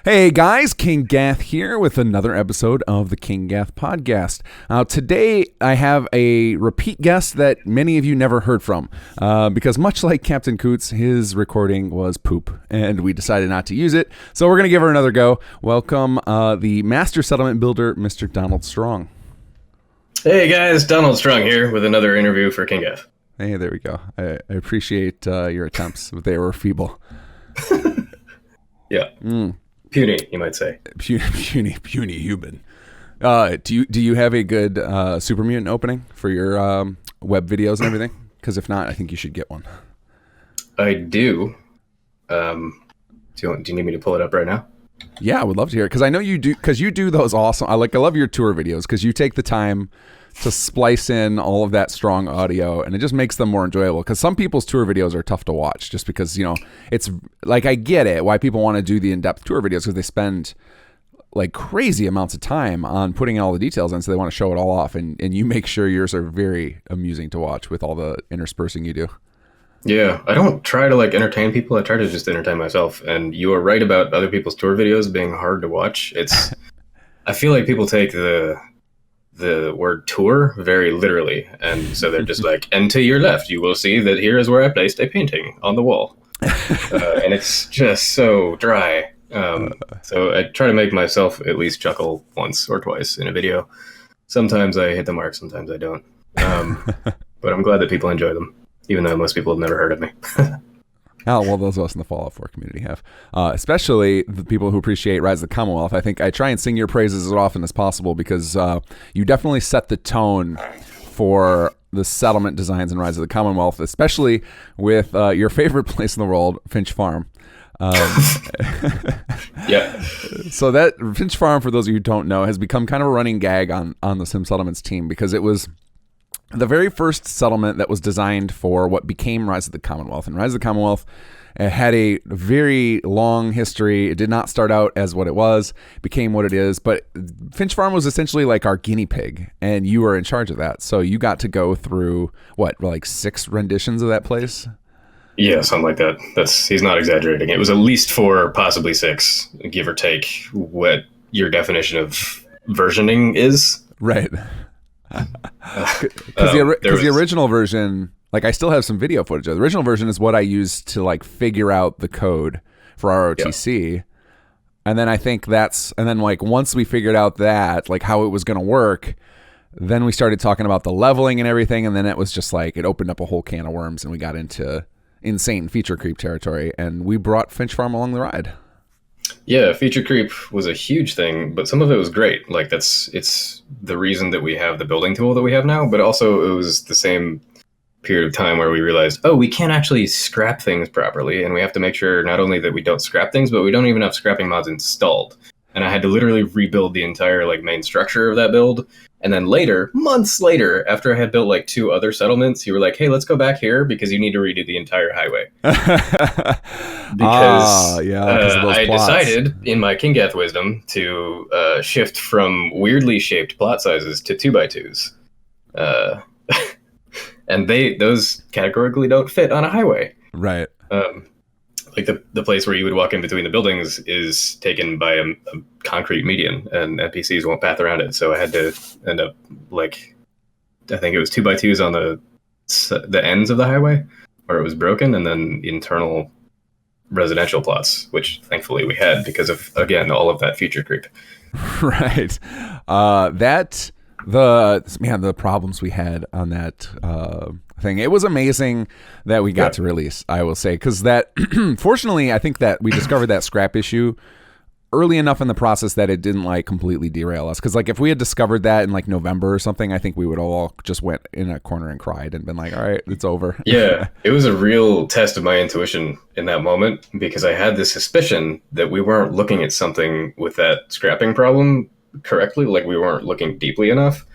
Hey guys, kinggath here with another episode of the kinggath podcast. Today I have a repeat guest that many of you never heard from because much like Captain Coots, his recording was poop and we decided not to use it. So we're going to give her another go. Welcome the Master Settlement Builder, Mr. Donald Strong. Hey guys, Donald Strong here with another interview for kinggath. Hey, there we go. I appreciate your attempts, but they were feeble. Yeah. Puny, you might say. Puny human. Do you have a good super mutant opening for your web videos and everything? Because if not, I think you should get one. I do. Do you need me to pull it up right now? Yeah, I would love to hear it because I know you do. Because you do those awesome. I love your tour videos because you take the time to splice in all of that strong audio, and it just makes them more enjoyable. Because some people's tour videos are tough to watch, just because it's like I get it why people want to do the in-depth tour videos because they spend like crazy amounts of time on putting in all the details in, so they want to show it all off, and you make sure yours are very amusing to watch with all the interspersing you do. Yeah, I don't try to entertain people. I try to just entertain myself. And you are right about other people's tour videos being hard to watch. I feel like people take the word tour very literally, and so they're just like, and to your left you will see that here is where I placed a painting on the wall. And it's just so dry. So I try to make myself at least chuckle once or twice in a video. Sometimes I hit the mark, sometimes I don't. But I'm glad that people enjoy them, even though most people have never heard of me. Oh, well, those of us in the Fallout 4 community have. Especially the people who appreciate Rise of the Commonwealth. I think I try and sing your praises as often as possible because you definitely set the tone for the settlement designs in Rise of the Commonwealth, especially with your favorite place in the world, Finch Farm. Yeah. So that Finch Farm, for those of you who don't know, has become kind of a running gag on the Sim Settlements team because it was the very first settlement that was designed for what became Rise of the Commonwealth. And Rise of the Commonwealth had a very long history. It did not start out as what it was, became what it is. But Finch Farm was essentially like our guinea pig, and you were in charge of that. So you got to go through, 6 renditions of that place? Yeah, something like that. He's not exaggerating. It was at least 4, possibly 6, give or take what your definition of versioning is. Right. Because the original version, I still have some video footage of the original version is what I used to figure out the code for RotC. Yep. And then I think once we figured out that how it was going to work, then we started talking about the leveling and everything, and then it was just it opened up a whole can of worms, and we got into insane feature creep territory, and we brought Finch Farm along the ride. Yeah, feature creep was a huge thing, but some of it was great. It's the reason that we have the building tool that we have now, but also it was the same period of time where we realized, we can't actually scrap things properly, and we have to make sure not only that we don't scrap things, but we don't even have scrapping mods installed. And I had to literally rebuild the entire main structure of that build. And then later, months later, after I had built 2 other settlements, you were like, hey, let's go back here because you need to redo the entire highway. Because I decided, in my kinggath wisdom, to shift from weirdly shaped plot sizes to 2x2s. And those categorically don't fit on a highway. Right. The place where you would walk in between the buildings is taken by a concrete median, and NPCs won't path around it. So I had to end up I think it was 2x2s on the ends of the highway where it was broken, and then internal residential plots, which thankfully we had because of, again, all of that feature creep. Right. The problems we had on that thing. It was amazing that we got to release, I will say, because that fortunately I think that we discovered that scrap issue early enough in the process that it didn't completely derail us, because if we had discovered that in November or something, I think we would all just went in a corner and cried and been like, all right, it's over. Yeah, it was a real test of my intuition in that moment, because I had this suspicion that we weren't looking at something with that scrapping problem correctly. We weren't looking deeply enough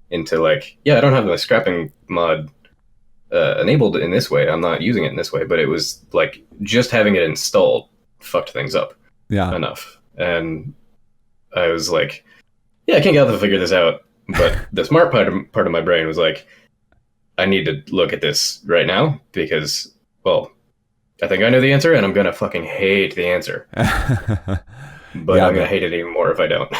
into I don't have my scrapping mod enabled in this way. I'm not using it in this way, but it was just having it installed fucked things up enough. And I was like, yeah, I can't get to figure this out. But the smart part of my brain was I need to look at this right now because, I think I know the answer and I'm going to fucking hate the answer. but I'm gonna hate it even more if I don't.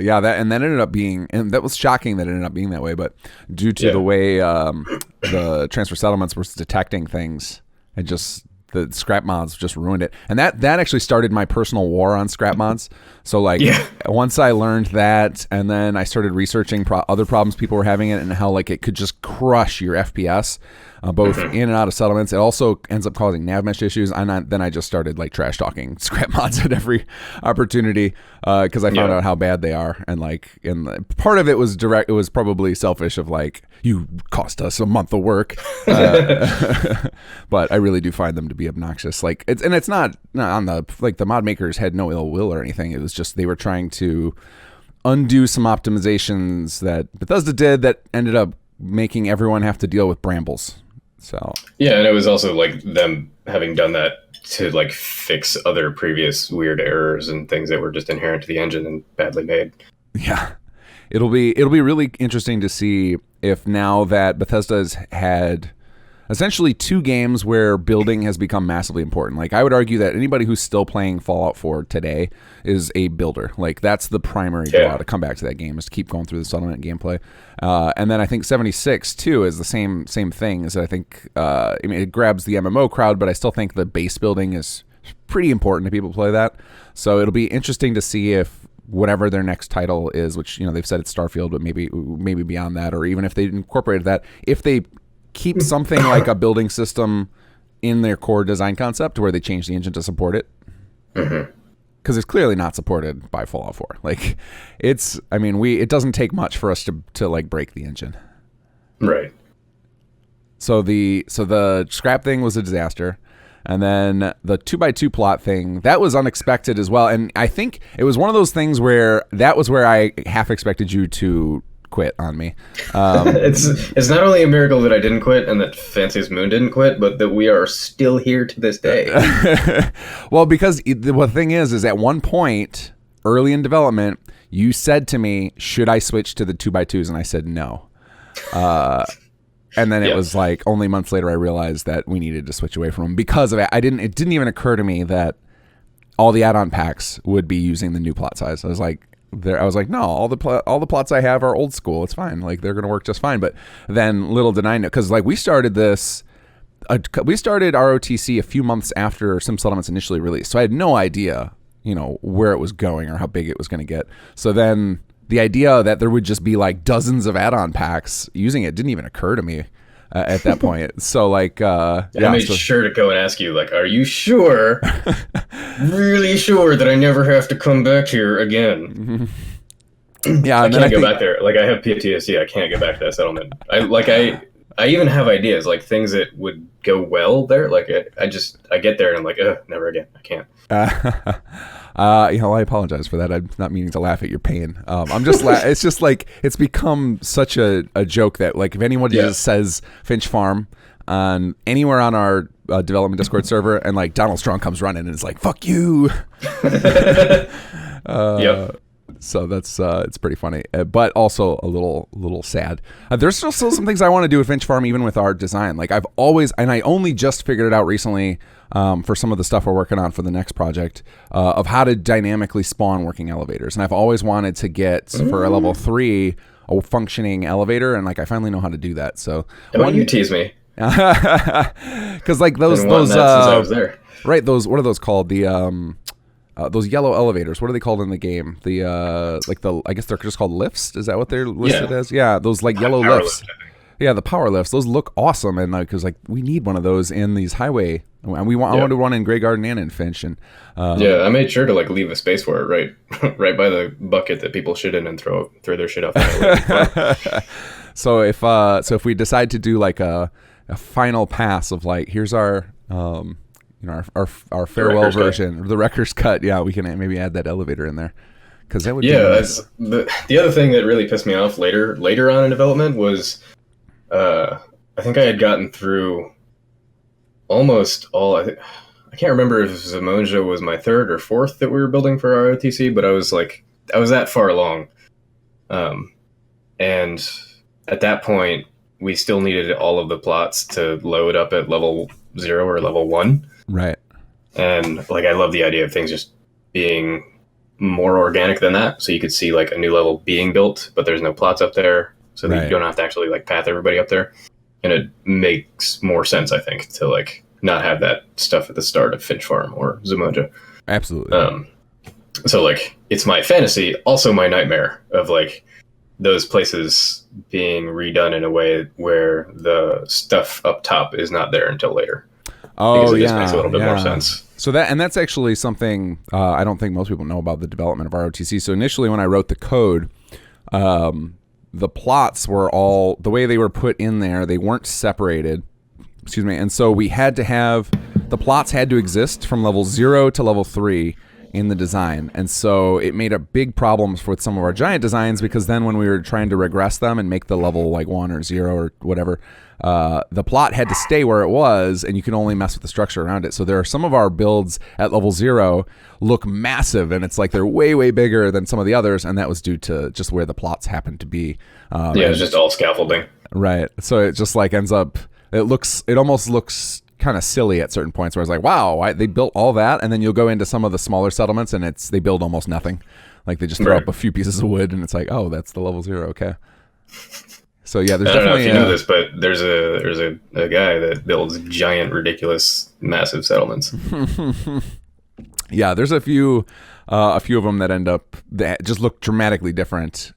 Yeah, that ended up being, and that was shocking that it ended up being that way. But due to the way the transfer settlements was detecting things, it just the scrap mods just ruined it. And that actually started my personal war on scrap mods. So like once I learned that, and then I started researching other problems people were having it and how like it could just crush your FPS. Both in and out of settlements. It also ends up causing nav mesh issues. Then I just started like trash talking scrap mods at every opportunity because I found out how bad they are. And like, part of it was direct. It was probably selfish of like, you cost us a month of work, but I really do find them to be obnoxious. Like it's not on the mod makers had no ill will or anything. It was just they were trying to undo some optimizations that Bethesda did that ended up making everyone have to deal with brambles. So yeah, and it was also like them having done that to like fix other previous weird errors and things that were just inherent to the engine and badly made. Yeah, it'll be really interesting to see if now that Bethesda's had essentially 2 games where building has become massively important. Like I would argue that anybody who's still playing Fallout 4 today is a builder. Like that's the primary draw to come back to that game, is to keep going through the settlement gameplay. And then I think 76 too is the same thing. Is that I think I mean it grabs the MMO crowd, but I still think the base building is pretty important to people who play that. So it'll be interesting to see if whatever their next title is, which they've said it's Starfield, but maybe beyond that, or even if they incorporated that, if they keep something like a building system in their core design concept where they change the engine to support it. Because it's clearly not supported by Fallout 4. Like it doesn't take much for us to like break the engine. Right. So the scrap thing was a disaster. And then the 2x2 plot thing, that was unexpected as well. And I think it was one of those things where that was where I half expected you to quit on me. It's not only a miracle that I didn't quit and that Fanciest Moon didn't quit, but that we are still here to this day. Well, because the thing is at one point early in development, you said to me, should I switch to the 2x2s? And I said no. And then it was like only months later I realized that we needed to switch away from them because of it. It didn't even occur to me that all the add-on packs would be using the new plot size. I was like, no, all the plots I have are old school. It's fine. Like they're going to work just fine. But then little did I know, because like we started ROTC a few months after Sim Settlements initially released. So I had no idea, where it was going or how big it was going to get. So then the idea that there would just be like dozens of add-on packs using it didn't even occur to me at that point. So like, I made sure to go and ask you, like, are you sure, really sure that I never have to come back here again? Yeah, I can't go back there. Like, I have PTSD. I can't get back to that settlement. I even have ideas, like things that would go well there. Like, I get there and I'm like, never again. I can't. I apologize for that. I'm not meaning to laugh at your pain. I'm just it's just like it's become such a joke that like if anyone just says Finch Farm on anywhere on our development Discord server and like Donald Strong comes running and it's like fuck you. So that's it's pretty funny, but also a little sad. There's still some things I want to do with Finch Farm, even with our design. Like I've always, and I only just figured it out recently for some of the stuff we're working on for the next project of how to dynamically spawn working elevators. And I've always wanted to get for a level 3 a functioning elevator, and like I finally know how to do that. So why don't you tease me? Because like those since I was there. Right, those, what are those called? Those yellow elevators, what are they called in the game? I guess they're just called lifts. Is that what they're listed as? Yeah, those like yellow lifts. Yeah, the power lifts. Those look awesome, and because like we need one of those in these highway. And I wanted one in Grey Garden and in Finch. And I made sure to like leave a space for it right by the bucket that people shit in and throw their shit off. So if we decide to do like a final pass of like here's our our farewell version, the Wrecker's Cut. Yeah, we can maybe add that elevator in there because that would. Yeah, that's the other thing that really pissed me off later on in development was, I think I had gotten through almost all. I can't remember if Zamonja was my third or fourth that we were building for ROTC, but I was that far along, and at that point we still needed all of the plots to load up at level 0 or level 1. Right. And like I love the idea of things just being more organic than that. So you could see like a new level being built, but there's no plots up there, so that you don't have to actually like path everybody up there. And it makes more sense, I think, to like not have that stuff at the start of Finch Farm or Zumoja. Absolutely. So like it's my fantasy, also my nightmare of like those places being redone in a way where the stuff up top is not there until later. Oh, because it just makes a little bit more sense. So that's actually something I don't think most people know about the development of ROTC. So initially when I wrote the code, the plots were all, the way they were put in there, they weren't separated. Excuse me. And so we had to have, the plots had to exist from level 0 to level 3 in the design. And so it made a big problems with some of our giant designs, because then when we were trying to regress them and make the level like 1 or 0 or whatever, the plot had to stay where it was, and you can only mess with the structure around it. So there are some of our builds at level 0 look massive, and it's like they're way, way bigger than some of the others, and that was due to just where the plots happen to be. It's just all scaffolding. Right. So it just like ends up, it almost looks kind of silly at certain points where it's like, wow, they built all that, and then you'll go into some of the smaller settlements and they build almost nothing. Like they just throw up a few pieces of wood, and it's like, oh, that's the level 0. Okay. So yeah, there's definitely. I don't know if you know this, but there's a guy that builds giant, ridiculous, massive settlements. Yeah, there's a few of them that just look dramatically different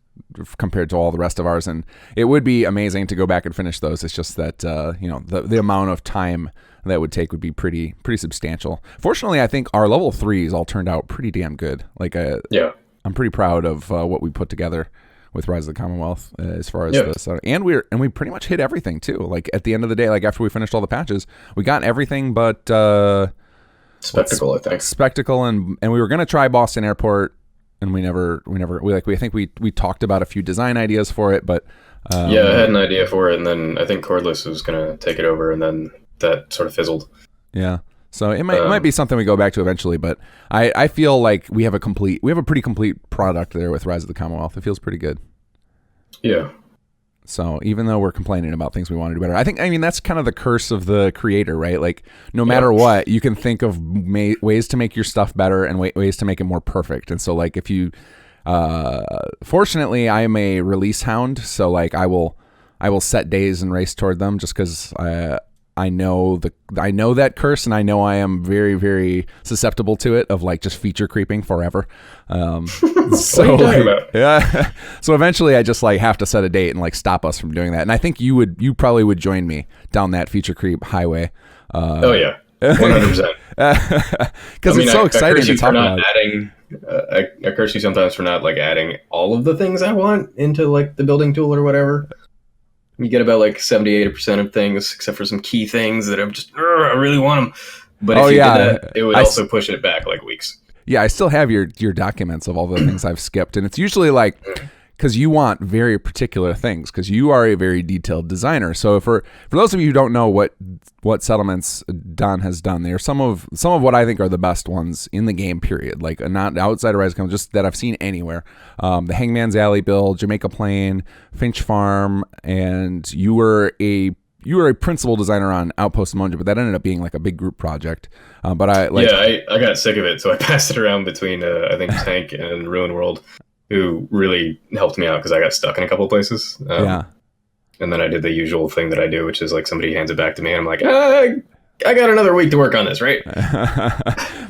compared to all the rest of ours, and it would be amazing to go back and finish those. It's just that the amount of time that would take would be pretty substantial. Fortunately, I think our level 3s all turned out pretty damn good. Like I'm pretty proud of what we put together with Rise of the Commonwealth as far as this, and we pretty much hit everything too. Like at the end of the day, like after we finished all the patches, we got everything but Spectacle. I think Spectacle, and we were gonna try Boston Airport, and we think we talked about a few design ideas for it, but I had an idea for it, and then I think Cordless was gonna take it over, and then that sort of fizzled. Yeah. So it might be something we go back to eventually, but I feel like we have a pretty complete product there with Rise of the Commonwealth. It feels pretty good. Yeah. So even though we're complaining about things we want to do better, I mean that's kind of the curse of the creator, right? Like no matter what, you can think of ways to make your stuff better and ways to make it more perfect. And so like if you, fortunately, I am a release hound, so like I will set days and race toward them just because I know that curse, and I know I am very, very susceptible to it, of like just feature creeping forever. So what are you talking about? Yeah. So eventually I just like have to set a date and like stop us from doing that. And I think you probably would join me down that feature creep highway. Oh yeah. 100%. Because it's so exciting to talk about. I curse you sometimes for not like adding all of the things I want into like the building tool or whatever. You get about like 70-80% of things, except for some key things that I'm just, I really want them. But if you did that, it would also push it back like weeks. Yeah, I still have your documents of all the things I've skipped. And it's usually like, because you want very particular things, because you are a very detailed designer. So for those of you who don't know what settlements Don has done, they are some of what I think are the best ones in the game, period. Like not outside of Rise of the Commonwealth, just that I've seen anywhere. The Hangman's Alley build, Jamaica Plain, Finch Farm, and you were a principal designer on Outpost Monja, but that ended up being like a big group project. But I got sick of it, so I passed it around between I think Tank and Ruin World, who really helped me out because I got stuck in a couple of places. And then I did the usual thing that I do, which is like somebody hands it back to me, and I'm like, I got another week to work on this, right?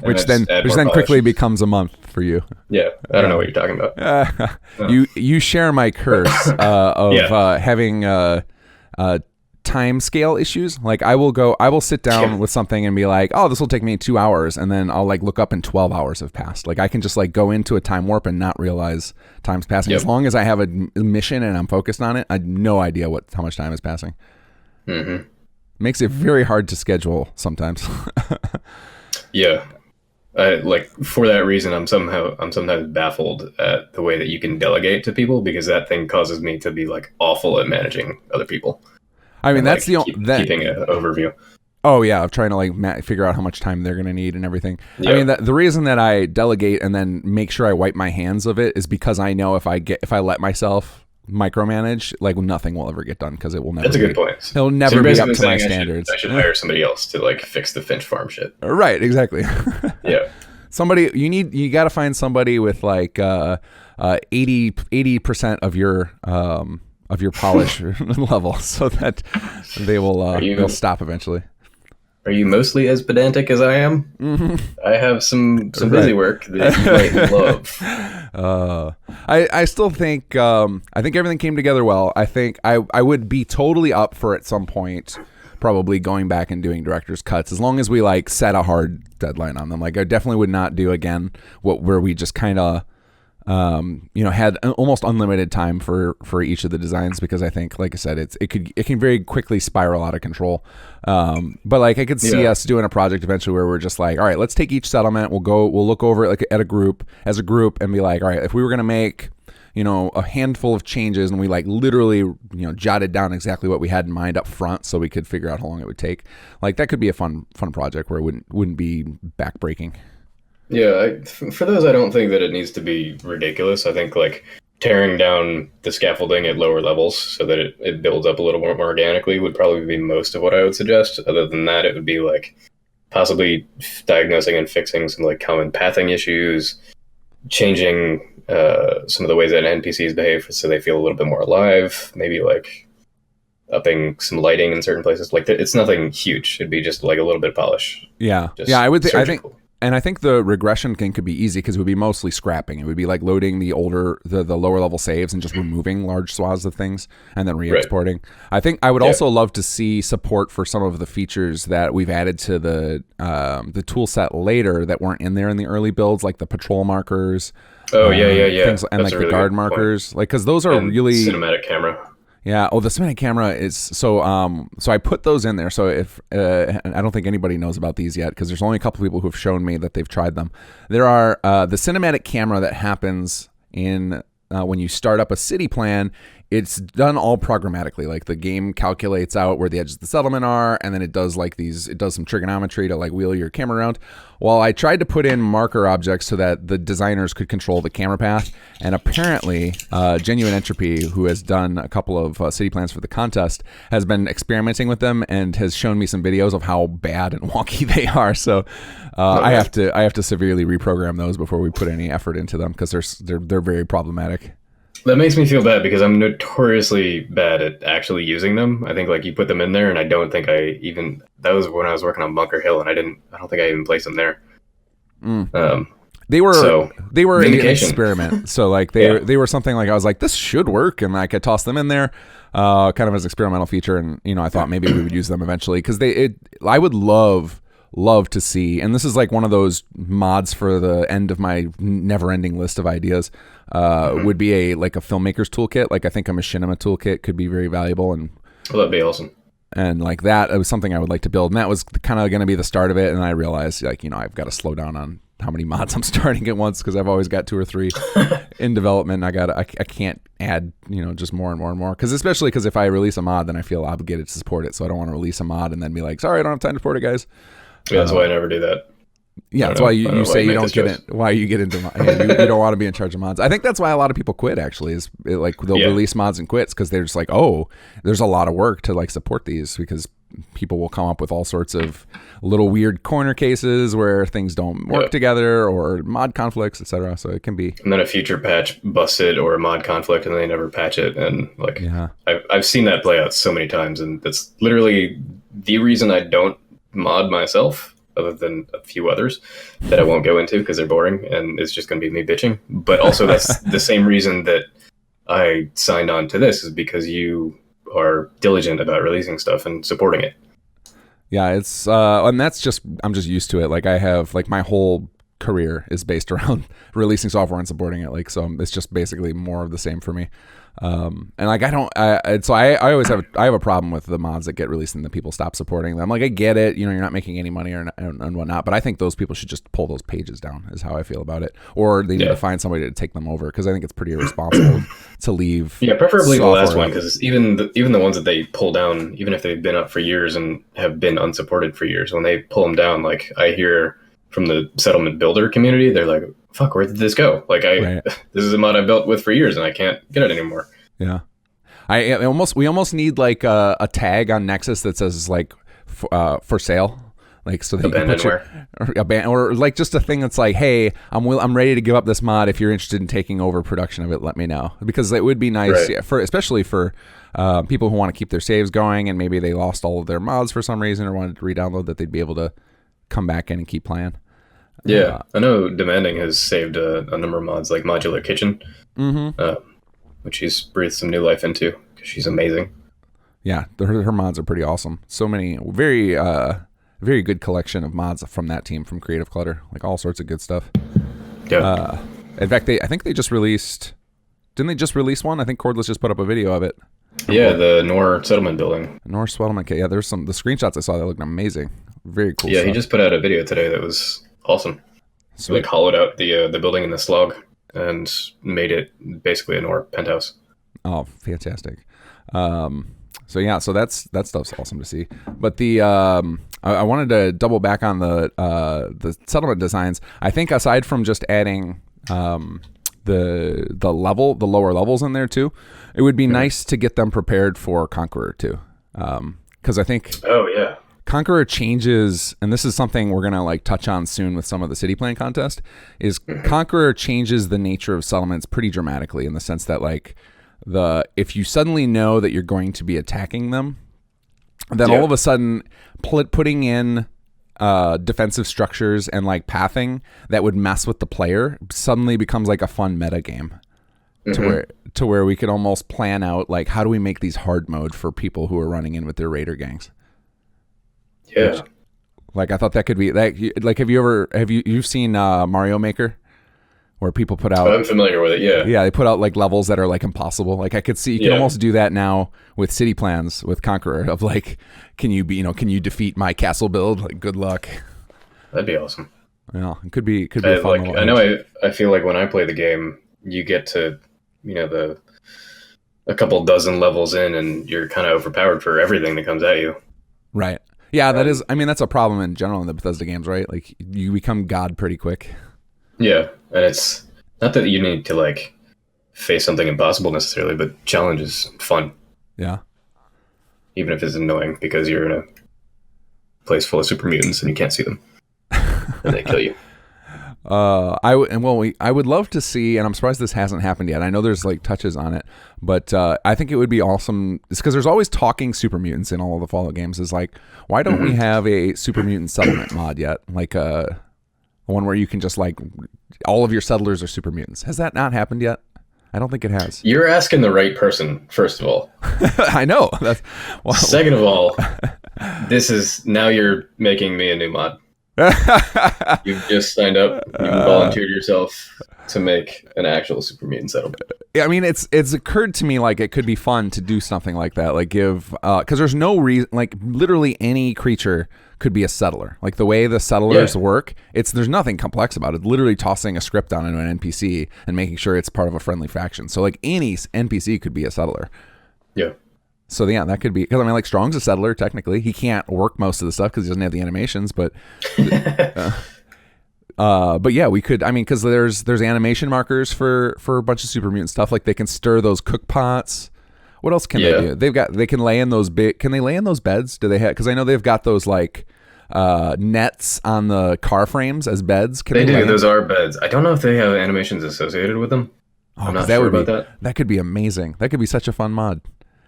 which then quickly becomes a month for you. Yeah, I don't know what you're talking about. You share my curse of having time scale issues. Like I will sit down with something and be like, oh, this will take me 2 hours, and then I'll like look up and 12 hours have passed. Like I can just like go into a time warp and not realize time's passing. As long as I have a mission and I'm focused on it, I have no idea how much time is passing. Mm-hmm. Makes it very hard to schedule sometimes. Yeah. Like for that reason, I'm sometimes baffled at the way that you can delegate to people, because that thing causes me to be like awful at managing other people. I mean, that's like keeping an overview. Oh yeah, of trying to like figure out how much time they're going to need and everything. Yeah. I mean, the reason that I delegate and then make sure I wipe my hands of it is because I know if I let myself micromanage, like nothing will ever get done, because it will never. That's a good point. It'll never be up to my standards. I should hire somebody else to like fix the Finch Farm shit. Right, exactly. Yeah. somebody you got to find somebody with like 80% of your polish level, so that they'll stop eventually. Are you mostly as pedantic as I am? Mm-hmm. I have some busy work that you might love. I still think I think everything came together well. I think I would be totally up for at some point probably going back and doing director's cuts, as long as we like set a hard deadline on them. Like I definitely would not do again where we just kind of had almost unlimited time for each of the designs, because I think, like I said, it can very quickly spiral out of control. But like I could see us doing a project eventually where we're just like, all right, let's take each settlement. We'll look over it like as a group, and be like, all right, if we were going to make, a handful of changes, and we like literally, jotted down exactly what we had in mind up front, so we could figure out how long it would take. Like that could be a fun project where it wouldn't be backbreaking. Yeah, for those, I don't think that it needs to be ridiculous. I think like tearing down the scaffolding at lower levels so that it builds up a little more organically would probably be most of what I would suggest. Other than that, it would be like possibly diagnosing and fixing some like common pathing issues, changing some of the ways that NPCs behave so they feel a little bit more alive, maybe like upping some lighting in certain places. Like it's nothing huge. It'd be just like a little bit of polish. Yeah. I would I think the regression thing could be easy, because it would be mostly scrapping. It would be like loading the lower level saves and just removing large swaths of things and then re-exporting. Right. I think I would also love to see support for some of the features that we've added to the tool set later that weren't in there in the early builds, like the patrol markers. Oh, yeah. Things, and like the really guard markers. Like, because those are really... Cinematic camera. Yeah. Oh, the cinematic camera is so I put those in there. So if and I don't think anybody knows about these yet, because there's only a couple people who've shown me that they've tried them. There are the cinematic camera that happens in when you start up a city plan. It's done all programmatically. Like the game calculates out where the edges of the settlement are, and then it does some trigonometry to like wheel your camera around. Well, I tried to put in marker objects so that the designers could control the camera path, and apparently Genuine Entropy, who has done a couple of city plans for the contest, has been experimenting with them and has shown me some videos of how bad and wonky they are. So I have to severely reprogram those before we put any effort into them, because they're very problematic. That makes me feel bad, because I'm notoriously bad at actually using them. I think like you put them in there, and I don't think that was when I was working on Bunker Hill, and I don't think I even placed them there. They were an experiment. So like they were something like I was like, this should work, and like I tossed them in there, kind of as an experimental feature, and I thought maybe we would use them eventually, because I would love to see, and this is like one of those mods for the end of my never-ending list of ideas, would be a filmmaker's toolkit. Like I think a machinima toolkit could be very valuable, and that'd be awesome. And like that, it was something I would like to build, and that was kind of going to be the start of it. And I realized I've got to slow down on how many mods I'm starting at once, because I've always got 2 or 3 in development. I can't add just more and more and more, especially because if I release a mod, then I feel obligated to support it. So I don't want to release a mod and then be like, sorry, I don't have time to support it, guys. Yeah, that's why I never do that. Yeah, that's why you say you don't get it. Why you get into you don't want to be in charge of mods. I think that's why a lot of people quit. Actually, is like they'll release mods and quits, because they're just like, oh, there's a lot of work to like support these, because people will come up with all sorts of little weird corner cases where things don't work together, or mod conflicts, etc. So it can be. And then a feature patch busted, or a mod conflict, and they never patch it. And like, I've seen that play out so many times, and that's literally the reason I don't mod myself, other than a few others that I won't go into because they're boring and it's just going to be me bitching. But also that's the same reason that I signed on to this, is because you are diligent about releasing stuff and supporting it. Yeah, it's and that's just, I'm just used to it. Like I have, like my whole career is based around releasing software and supporting it. Like, so it's just basically more of the same for me. And like I always have a problem with the mods that get released and the people stop supporting them. Like I get it, you're not making any money and whatnot, but I think those people should just pull those pages down, is how I feel about it. Or they need to find somebody to take them over, because I think it's pretty irresponsible to leave. Yeah, preferably the last one, because even the ones that they pull down, even if they've been up for years and have been unsupported for years, when they pull them down, like I hear from the settlement builder community, they're like, fuck, where did this go? Like this is a mod I built with for years and I can't get it anymore. Yeah. We almost need like a tag on Nexus that says like for sale. Like so that you can put Abandonware. or like just a thing that's like, hey, I'm ready to give up this mod. If you're interested in taking over production of it, let me know, because it would be nice for especially for people who want to keep their saves going and maybe they lost all of their mods for some reason or wanted to re-download, that they'd be able to come back in and keep playing. Yeah, I know Demanding has saved a number of mods like Modular Kitchen, which she's breathed some new life into because she's amazing. Yeah, her mods are pretty awesome. So many, very good collection of mods from that team, from Creative Clutter, like all sorts of good stuff. Yeah. In fact, I think they just released. Didn't they just release one? I think Cordless just put up a video of it. Yeah, the Nor settlement building. Nor settlement. Yeah, there's the screenshots I saw that looked amazing. Very cool. Yeah, stuff. he just put out a video today that was awesome. Sweet. Like hollowed out the building in the slog and made it basically a Nor penthouse. Oh, fantastic. So that stuff's awesome to see. But the I wanted to double back on the settlement designs. I think aside from just adding the lower levels in there too, it would be nice to get them prepared for Conqueror too. Because I think Conqueror changes, and this is something we're gonna like touch on soon with some of the city plan contest, is Conqueror changes the nature of settlements pretty dramatically, in the sense that like if you suddenly know that you're going to be attacking them, then all of a sudden putting in defensive structures and like pathing that would mess with the player suddenly becomes like a fun meta game. To where we could almost plan out like, how do we make these hard mode for people who are running in with their raider gangs. Like I thought that could be like have you seen Mario Maker, where people put out? I'm familiar with it. Yeah, they put out like levels that are like impossible. Like I could see you can almost do that now with city plans with Conqueror, of like, can you defeat my castle build? Like, good luck. That'd be awesome. Yeah, it could be a fun. Like, I know I feel like when I play the game, you get to a couple dozen levels in, and you're kind of overpowered for everything that comes at you. Right. Yeah, that is. I mean, that's a problem in general in the Bethesda games, right? Like, you become God pretty quick. Yeah, and it's not that you need to like face something impossible necessarily, but challenge is fun. Yeah. Even if it's annoying because you're in a place full of super mutants and you can't see them, and they kill you. I would love to see, and I'm surprised this hasn't happened yet. I know there's like touches on it, but I think it would be awesome. It's because there's always talking super mutants in all of the Fallout games. Is like, why don't we have a super mutant settlement mod yet? Like one where you can just like all of your settlers are super mutants. Has that not happened yet? I don't think it has. You're asking the right person, first of all. I know. Second of all, now you're making me a new mod. You've just signed up. You volunteered yourself to make an actual super mutant settlement. Yeah, I mean, it's occurred to me like it could be fun to do something like that. Like give because there's no reason, like literally any creature could be a settler. Like the way the settlers work, there's nothing complex about it. Literally tossing a script down into an NPC and making sure it's part of a friendly faction. So like any NPC could be a settler. Yeah. So yeah, that could be, because I mean, like Strong's a settler technically. He can't work most of the stuff because he doesn't have the animations, but yeah, we could. I mean, because there's animation markers for a bunch of super mutant stuff. Like they can stir those cook pots. What else can they do? They can lay in those Can they lay in those beds? Do they have? Because I know they've got those like nets on the car frames as beds. They do. Those are beds. I don't know if they have animations associated with them. I'm not sure about that. That could be amazing. That could be such a fun mod.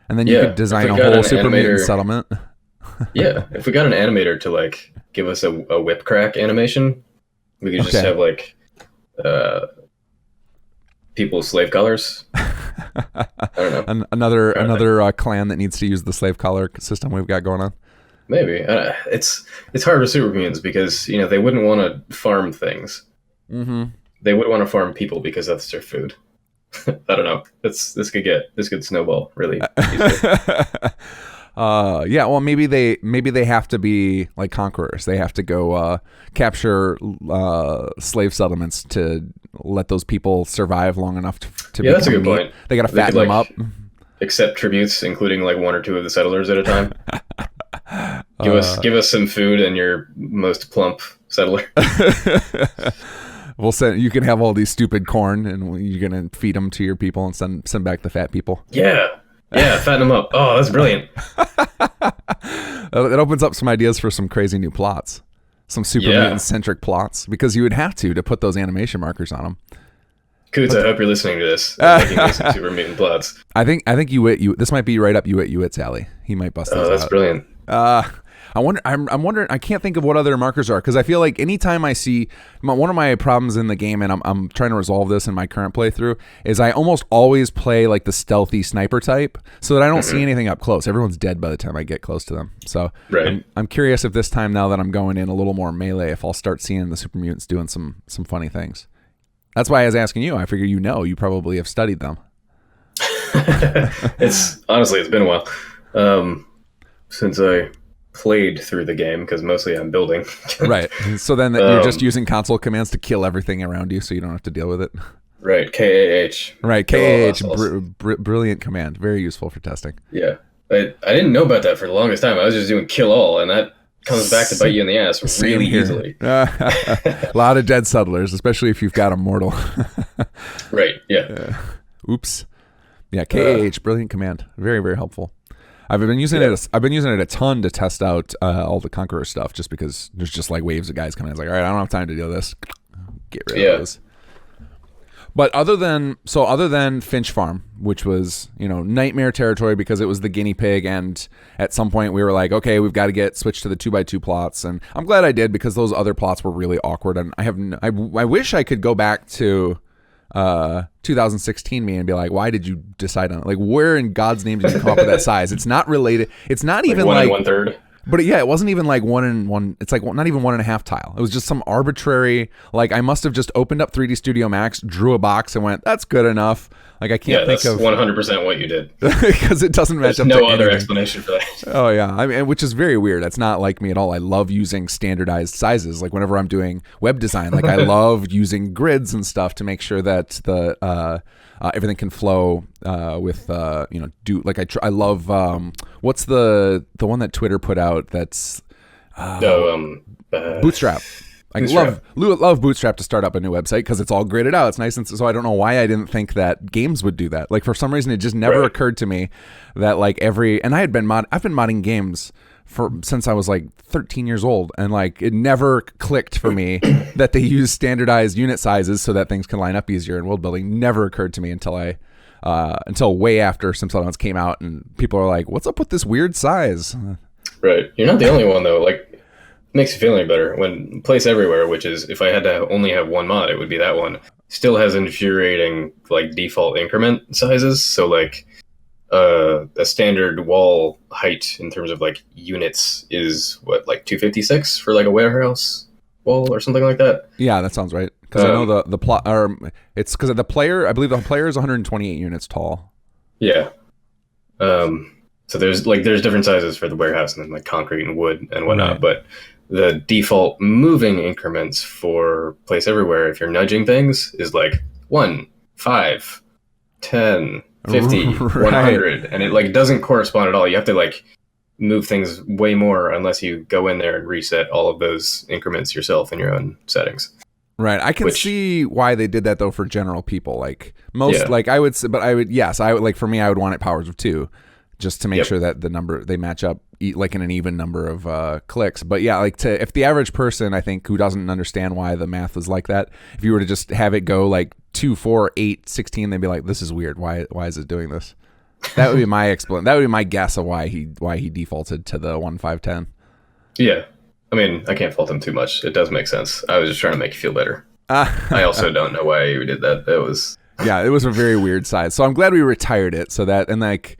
And then you could design a whole super mutant settlement. Yeah, if we got an animator to like give us a whip crack animation, we could just have like people's slave collars. I don't know. Another clan that needs to use the slave collar system we've got going on. Maybe it's hard with super mutants because they wouldn't want to farm things. Mm-hmm. They would want to farm people because that's their food. I don't know. This could snowball really easily. Yeah, well, maybe they have to be like conquerors. They have to go capture slave settlements to let those people survive long enough to that's a good point. They got to fatten them up. Accept tributes, including like one or two of the settlers at a time. Give us some food and your most plump settler. We'll send. You can have all these stupid corn, and you're gonna feed them to your people and send back the fat people. Yeah, fatten them up. Oh, that's brilliant. It opens up some ideas for some crazy new plots. some super mutant centric plots, because you would have to put those animation markers on them. Coots, I hope you're listening to this. Making me some super mutant plots. I think you this might be right up Uwit's alley. He might bust those out. Oh, that's brilliant. I'm wondering. I can't think of what other markers are, because I feel like anytime I see one of my problems in the game, and I'm trying to resolve this in my current playthrough, is I almost always play like the stealthy sniper type, so that I don't see anything up close. Everyone's dead by the time I get close to them. So I'm curious if this time, now that I'm going in a little more melee, if I'll start seeing the super mutants doing some funny things. That's why I was asking you. I figure you probably have studied them. It's been a while since I played through the game, because mostly I'm building. Right. So then you're just using console commands to kill everything around you, so you don't have to deal with it. Right. KAH. Right. KAH. Brilliant command. Very useful for testing. Yeah. I didn't know about that for the longest time. I was just doing kill all, and that comes back to bite you in the ass really easily. A lot of dead settlers, especially if you've got Immortal. Right. Yeah. Oops. Yeah. KAH. Brilliant command. Very, very helpful. I've been using it. I've been using it a ton to test out all the Conqueror stuff, just because there's just like waves of guys coming in. It's like, all right, I don't have time to deal with this. Get rid of those. But other than Finch Farm, which was nightmare territory because it was the guinea pig, and at some point we were like, okay, we've got to get switched to the 2x2 plots, and I'm glad I did, because those other plots were really awkward, and I wish I could go back to 2016 me and be like, why did you decide on it? Like, where in God's name did you come up with that size? It's not related. It's not even like like 1/3. But yeah, it wasn't even like 1 and 1. It's like not even 1.5 tile. It was just some arbitrary, like, I must have just opened up 3D Studio Max, drew a box, and went, that's good enough. Like, I can't think of 100% what you did, because it doesn't match up. No to other anything. explanation for that. Oh yeah, I mean, which is very weird. That's not like me at all. I love using standardized sizes. Like whenever I'm doing web design, like I love using grids and stuff to make sure that the everything can flow with I love what's the one that Twitter put out that's Bootstrap. I love Bootstrap to start up a new website, because it's all gridded out. It's nice, and so I don't know why I didn't think that games would do that. Like for some reason, it just never occurred to me that I've been modding games since I was like 13 years old, and like it never clicked for me that they use standardized unit sizes so that things can line up easier in world building. Never occurred to me until way after Sim Settlements came out, and people are like, "What's up with this weird size?" Right, you're not the only one though. Like, makes you feel any better when Place Everywhere, which is, if I had to only have one mod, it would be that one, still has infuriating like default increment sizes. So like a standard wall height in terms of like units is what, like 256 for like a warehouse wall or something like that. Yeah, that sounds right. Because I know the plot, or it's because the player, I believe the player is 128 units tall. Yeah. So there's different sizes for the warehouse, and then like concrete and wood and whatnot, but the default moving increments for Place Everywhere, if you're nudging things, is like 1, 5, 10, 50, 100, and it like doesn't correspond at all. You have to like move things way more unless you go in there and reset all of those increments yourself in your own settings. Right. I can see why they did that though for general people. Like most, like I would say, but I would like, for me, I would want it powers of 2. Just to make sure that the number, they match up like in an even number of clicks. But yeah, like if the average person, I think, who doesn't understand why the math is like that, if you were to just have it go like 2, 4, 8, 16, they'd be like, this is weird. Why is it doing this? That would be my that would be my guess of why he defaulted to the 1, 5, 10. Yeah. I mean, I can't fault him too much. It does make sense. I was just trying to make you feel better. I also don't know why you did that. It was a very weird size. So I'm glad we retired it, so that, and like,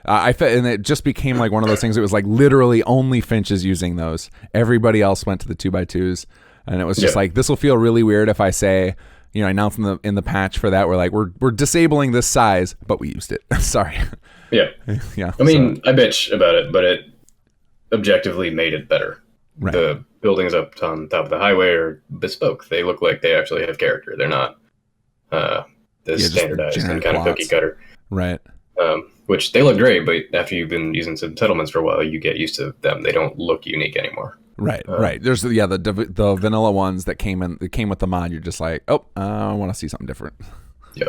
and it just became like one of those things. It was like literally only Finch is using those. Everybody else went to the 2x2s, and it was just like, this will feel really weird if I say, I announced in the patch for that, we're like, we're disabling this size, but we used it. Sorry. Yeah. Yeah. I mean, I bitch about it, but it objectively made it better. Right. The buildings up on top of the highway are bespoke. They look like they actually have character. They're not standardized and kind of cookie cutter. Right. Which they look great, but after you've been using some settlements for a while, you get used to them. They don't look unique anymore. Right, right. There's the vanilla ones that came with the mod. You're just like, oh, I want to see something different. Yeah.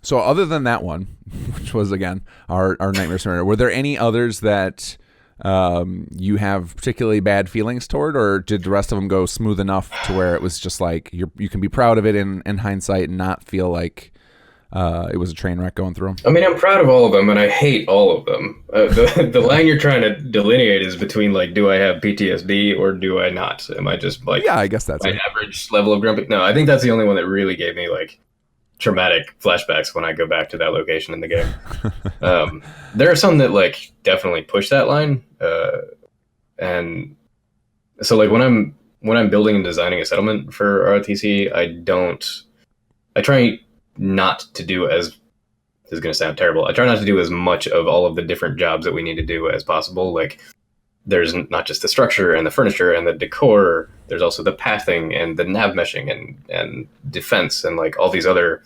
So other than that one, which was again our nightmare scenario, were there any others that you have particularly bad feelings toward, or did the rest of them go smooth enough to where it was just like you can be proud of it in hindsight and not feel like it was a train wreck going through them? I mean, I'm proud of all of them, and I hate all of them. The line you're trying to delineate is between, like, do I have PTSD or do I not? Am I just, like, Yeah, I guess that's my average level of grumpy? No, I think that's the only one that really gave me, like, traumatic flashbacks when I go back to that location in the game. There are some that, like, definitely push that line. And so, like, when I'm building and designing a settlement for ROTC, I try not to do as, this is going to sound terrible, I try not to do as much of all of the different jobs that we need to do as possible. Like, there's not just the structure and the furniture and the decor, there's also the pathing and the nav meshing and defense and, like, all these other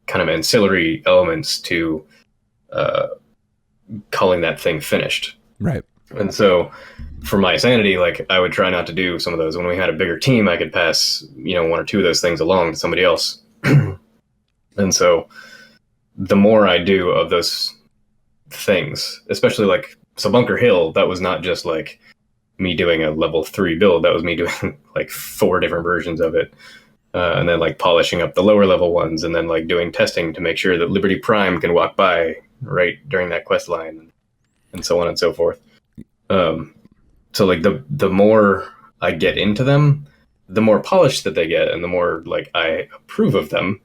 kind of ancillary elements to calling that thing finished. Right. And so for my sanity, like, I would try not to do some of those. When we had a bigger team, I could pass, one or two of those things along to somebody else. And so the more I do of those things, especially like, so Bunker Hill, that was not just like me doing a level 3 build, that was me doing like 4 different versions of it. And then, like, polishing up the lower level ones, and then, like, doing testing to make sure that Liberty Prime can walk by right during that quest line, and so on and so forth. So, like, the more I get into them, the more polished that they get, and the more, like, I approve of them,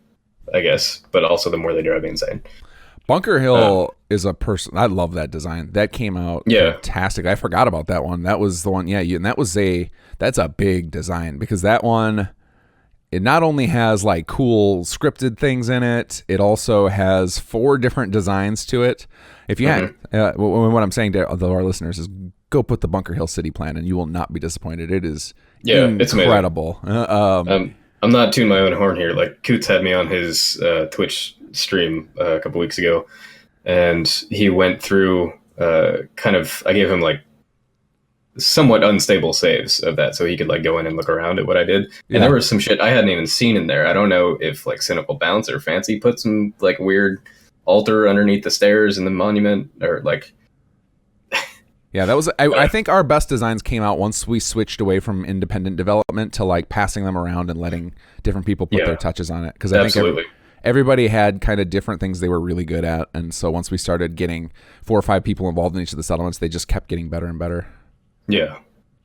I guess, but also the more they drive me insane. Bunker Hill is a person. I love that design. That came out fantastic. I forgot about that one. That was the one. Yeah, and that's a big design, because that one, it not only has, like, cool scripted things in it, it also has 4 different designs to it. If you had, what I'm saying to our listeners is, go put the Bunker Hill city plan, and you will not be disappointed. It is incredible. I'm not tooting my own horn here. Like, Coots had me on his Twitch stream a couple weeks ago, and he went through I gave him, like, somewhat unstable saves of that, so he could, like, go in and look around at what I did. And there was some shit I hadn't even seen in there. I don't know if, like, Cynical Bounce or Fancy put some, like, weird altar underneath the stairs in the monument, or, like... Yeah, that was. I think our best designs came out once we switched away from independent development to, like, passing them around and letting different people put their touches on it. Because I think everybody had kind of different things they were really good at, and so once we started getting 4 or 5 people involved in each of the settlements, they just kept getting better and better. Yeah.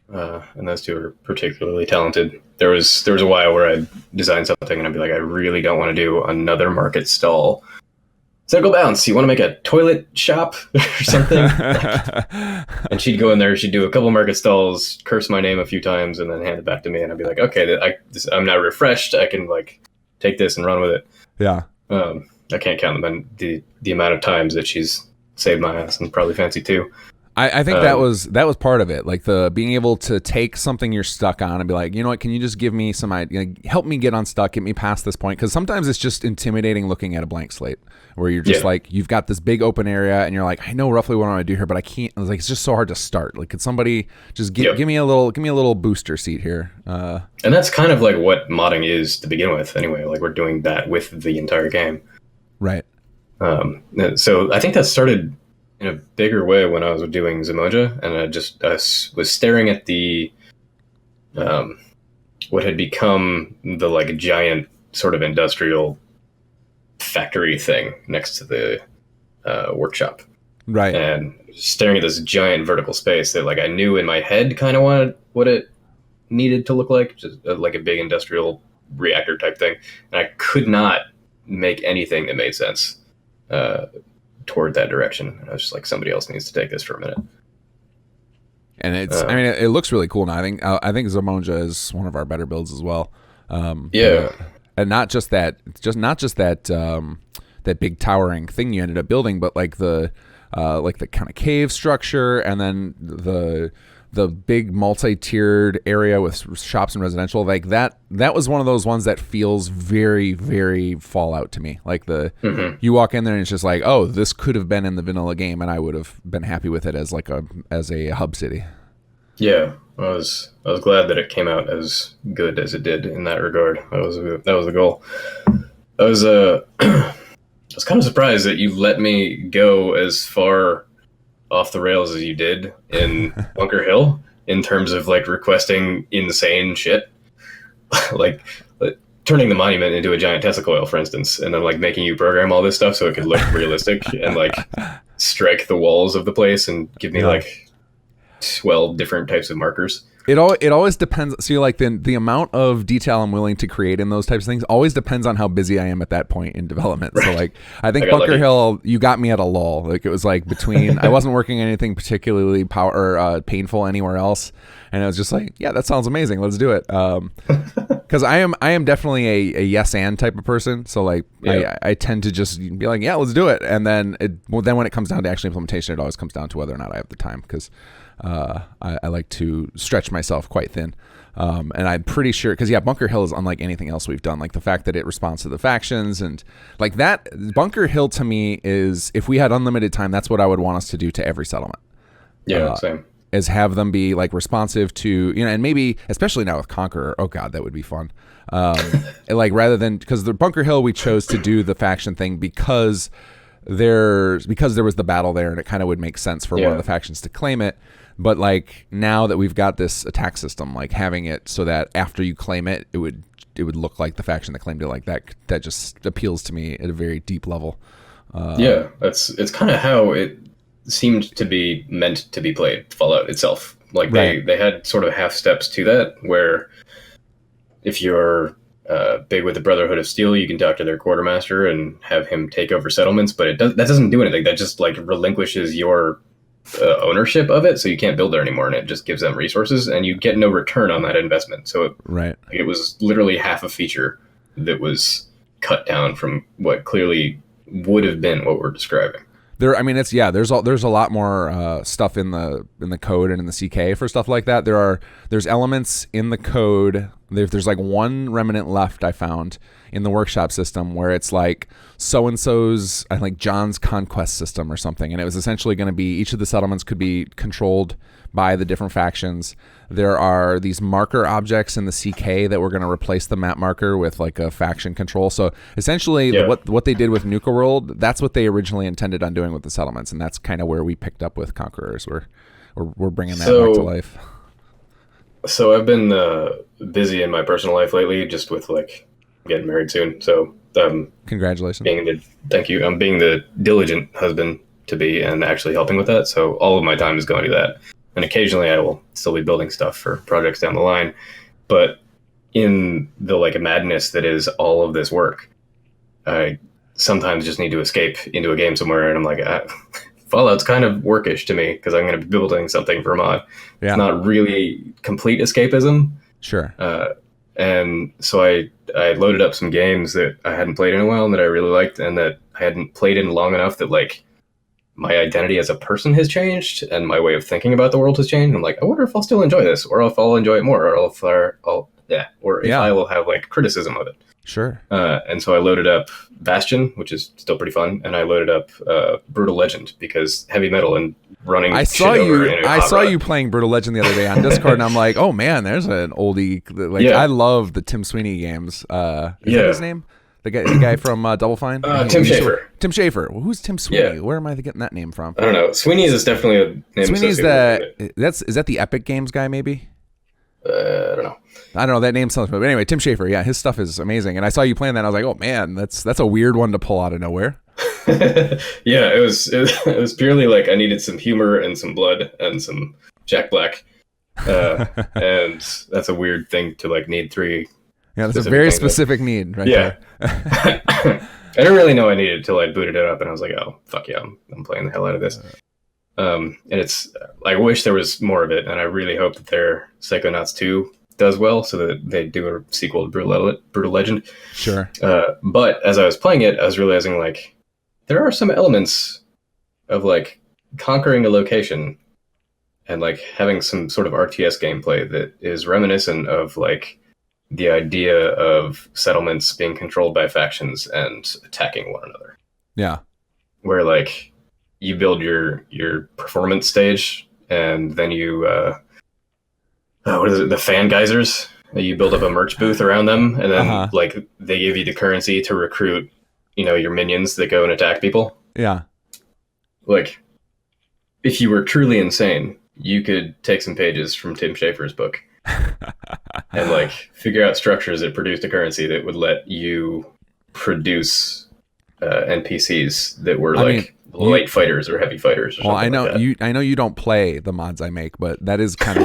And those two are particularly talented. There was a while where I'd design something and I'd be like, I really don't want to do another market stall. Cynical Bounce, you want to make a toilet shop or something? And she'd go in there, she'd do a couple market stalls, curse my name a few times, and then hand it back to me. And I'd be like, okay, I'm now refreshed. I can, like, take this and run with it. Yeah. I can't count the amount of times that she's saved my ass, and probably Fancy too. I think that was part of it, like, the being able to take something you're stuck on and be like, you know what, can you just give me some idea, help me get unstuck, get me past this point? Because sometimes it's just intimidating looking at a blank slate, where you're just like, you've got this big open area and you're like, I know roughly what I want to do here, but I can't. It's just so hard to start. Like, could somebody just give me a little booster seat here? And that's kind of like what modding is to begin with, anyway. Like, we're doing that with the entire game, right? So I think that started in a bigger way when I was doing Zamoja, and I was staring at the what had become the, like, giant sort of industrial factory thing next to the workshop, right? And staring at this giant vertical space that, like, I knew in my head kind of what it needed to look like, just like a big industrial reactor type thing, and I could not make anything that made sense toward that direction. I was just like, somebody else needs to take this for a minute. And it's, I mean, it looks really cool now. I think Zamonja is one of our better builds as well. And not just that big towering thing you ended up building, but like the kind of cave structure, and then the big multi-tiered area with shops and residential, like that was one of those ones that feels very, very Fallout to me. Like you walk in there and it's just like, oh, this could have been in the vanilla game, and I would have been happy with it as a hub city. Yeah, I was glad that it came out as good as it did in that regard. That was the goal. I was kind of surprised that you let me go as far off the rails as you did in Bunker Hill in terms of like requesting insane shit, like turning the monument into a giant Tesla coil, for instance, and then like making you program all this stuff so it could look realistic and like strike the walls of the place and give me like 12 different types of markers. It always depends. So like the amount of detail I'm willing to create in those types of things always depends on how busy I am at that point in development. Right. So like I think Bunker Hill, you got me at a lull. Like it was like between I wasn't working anything particularly painful anywhere else, and I was just like, yeah, that sounds amazing. Let's do it. Because I am definitely a yes and type of person. So like I tend to just be like, yeah, let's do it. And then then when it comes down to actual implementation, it always comes down to whether or not I have the time, because I like to stretch myself quite thin. And I'm pretty sure, because Bunker Hill is unlike anything else we've done. Like the fact that it responds to the factions and like that, Bunker Hill to me is, if we had unlimited time, that's what I would want us to do to every settlement. Yeah, same. Is have them be like responsive to, and maybe especially now with Conqueror. Oh God, that would be fun. Like rather than, because the Bunker Hill we chose to do the faction thing because there was the battle there, and it kind of would make sense for one of the factions to claim it. But like now that we've got this attack system, like having it so that after you claim it, it would look like the faction that claimed it, like that just appeals to me at a very deep level. It's kind of how it seemed to be meant to be played, Fallout itself. Like they had sort of half steps to that, where if you're big with the Brotherhood of Steel, you can talk to their quartermaster and have him take over settlements, but that doesn't do anything. That just like relinquishes your ownership of it, so you can't build there anymore, and it just gives them resources, and you get no return on that investment. So it was literally half a feature that was cut down from what clearly would have been what we're describing. I mean, there's a lot more stuff in the code and in the CK for stuff like that. There's elements in the code. There's like one remnant left I found in the workshop system where it's like so and so's, I think John's conquest system or something, and it was essentially going to be each of the settlements could be controlled by the different factions. There are these marker objects in the CK that we're going to replace the map marker with like a faction control. So essentially what they did with Nuka World, that's what they originally intended on doing with the settlements. And that's kind of where we picked up with Conquerors. We're bringing that back to life. So I've been busy in my personal life lately, just with like getting married soon. So congratulations. Thank you. I'm being the diligent husband to be and actually helping with that. So all of my time is going to that. And occasionally I will still be building stuff for projects down the line. But in the like madness that is all of this work, I sometimes just need to escape into a game somewhere. And I'm like, Fallout's kind of workish to me because I'm going to be building something for mod. Yeah. It's not really complete escapism. Sure. And so I loaded up some games that I hadn't played in a while and that I really liked and that I hadn't played in long enough that like my identity as a person has changed and my way of thinking about the world has changed. I'm like, I wonder if I'll still enjoy this, or if I'll enjoy it more, or if I will have like criticism of it. Sure. And so I loaded up Bastion, which is still pretty fun, and I loaded up Brutal Legend because heavy metal and running. I saw you playing Brutal Legend the other day on Discord, and I'm like, oh man, there's an oldie. Like I love the Tim Sweeney games. Is that his name? The guy from Double Fine? Tim Schafer. Tim Schafer. Well, who's Tim Sweeney? Yeah. Where am I getting that name from? I don't know. Sweeney's is definitely a name. Sweeney's is that the Epic Games guy, maybe? I don't know. That name sounds familiar. But anyway, Tim Schafer. Yeah, his stuff is amazing. And I saw you playing that, and I was like, oh man, that's a weird one to pull out of nowhere. Yeah, it was purely like I needed some humor and some blood and some Jack Black. And that's a weird thing to like need three. Yeah, that's a very specific need right there. I didn't really know I needed it till I booted it up, and I was like, oh, fuck yeah, I'm playing the hell out of this. And it's, I wish there was more of it, and I really hope that their Psychonauts 2 does well, so that they do a sequel to Brutal Legend. Sure. But as I was playing it, I was realizing, like, there are some elements of, like, conquering a location and, like, having some sort of RTS gameplay that is reminiscent of, like, the idea of settlements being controlled by factions and attacking one another. Yeah. Where, like, you build your performance stage, and then you what is it, the fan geysers? You build up a merch booth around them, and then like they give you the currency to recruit, your minions that go and attack people. Yeah. Like, if you were truly insane, you could take some pages from Tim Schafer's book and like figure out structures that produced a currency that would let you produce NPCs that were light fighters or heavy fighters. Or well, something like that. I know you don't play the mods I make, but that is kind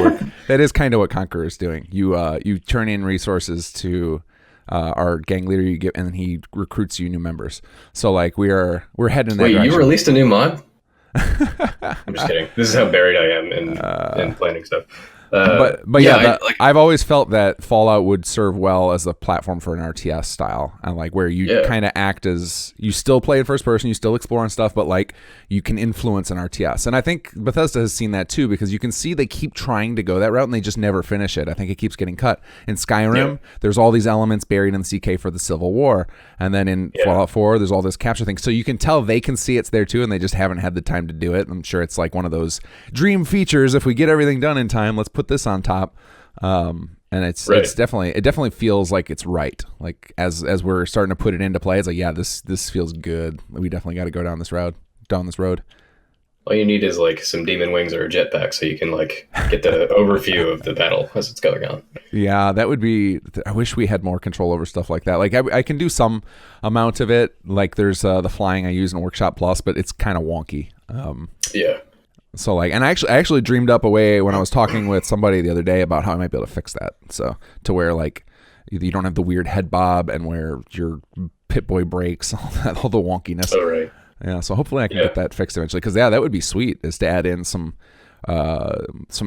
of what Conqueror is doing. You turn in resources to our gang leader, you get, and then he recruits you new members. So like we're heading in that direction. You released a new mod? I'm just kidding. This is how buried I am in planning stuff. I've always felt that Fallout would serve well as a platform for an RTS style, and like where you kind of act as, you still play in first person, you still explore and stuff, but like you can influence an RTS. And I think Bethesda has seen that too, because you can see they keep trying to go that route and they just never finish it. I think it keeps getting cut. In Skyrim, there's all these elements buried in the CK for the Civil War, and then in Fallout 4, there's all this capture thing. So you can tell they can see it's there too, and they just haven't had the time to do it. I'm sure it's like one of those dream features. If we get everything done in time, let's put this on top. And it's definitely feels like it's right. Like as we're starting to put it into play, it's like, yeah, this feels good. We definitely got to go down this road. All you need is like some demon wings or a jetpack, so you can like get the overview of the battle as it's going on. Yeah, that would be. I wish we had more control over stuff like that. Like I can do some amount of it. Like there's the flying I use in Workshop Plus, but it's kind of wonky. So like, and I actually dreamed up a way when I was talking with somebody the other day about how I might be able to fix that. So to where like you don't have the weird head bob and where your Pip-Boy breaks, all the wonkiness. Oh, right. Yeah. So hopefully I can get that fixed eventually. Because that would be sweet, is to add in some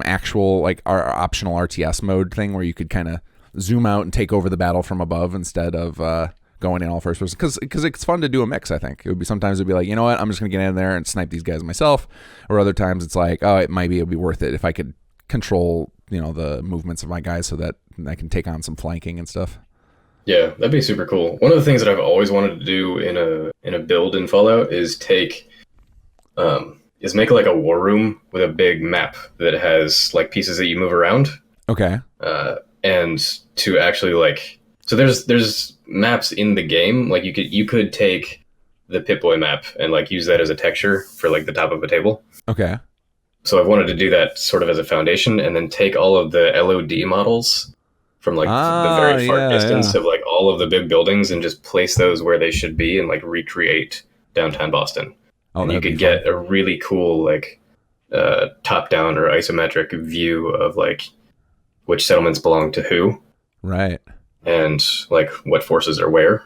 actual like our optional RTS mode thing where you could kind of zoom out and take over the battle from above instead of going in all first person, because it's fun to do a mix. I think sometimes it'd be like, you know what, I'm just gonna get in there and snipe these guys myself, or other times it's like, oh, it'd be worth it if I could control the movements of my guys so that I can take on some flanking and stuff. Yeah, that'd be super cool. One of the things that I've always wanted to do in a build in Fallout is make like a war room with a big map that has like pieces that you move around. Okay. And to actually like, so there's maps in the game. Like you could take the Pip-Boy map and like use that as a texture for like the top of a table. Okay. So I've wanted to do that sort of as a foundation, and then take all of the LOD models from like the very far distance of like all of the big buildings and just place those where they should be and like recreate downtown Boston. And you could get a really cool like top down or isometric view of like which settlements belong to who. Right. And like what forces are where.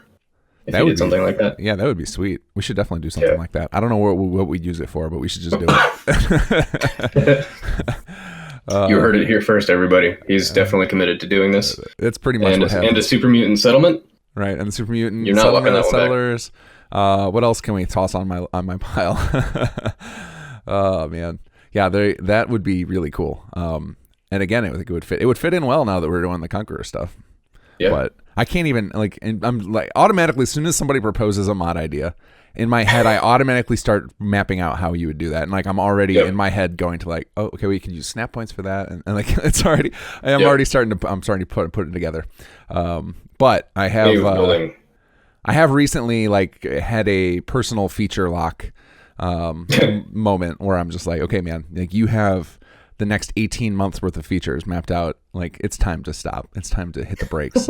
If you did something like that. Yeah, that would be sweet. We should definitely do something like that. I don't know what we'd use it for, but we should just do it. You heard it here first, everybody. He's definitely committed to doing this. It's pretty much what happens. And a super mutant settlement. Right, and the super mutant You're not walking that one settlers. What else can we toss on my pile? Oh man, yeah, that would be really cool. And again, I think it would fit. It would fit in well now that we're doing the Conqueror stuff. Yeah. But I can't even I'm like automatically, as soon as somebody proposes a mod idea, in my head I automatically start mapping out how you would do that, and like I'm already in my head going to like, oh, okay, we can use snap points for that, and like it's already already starting to put it together. But I have recently like had a personal feature lock moment where I'm just like, okay, man, like you have the next 18 months worth of features mapped out. Like it's time to stop. It's time to hit the brakes.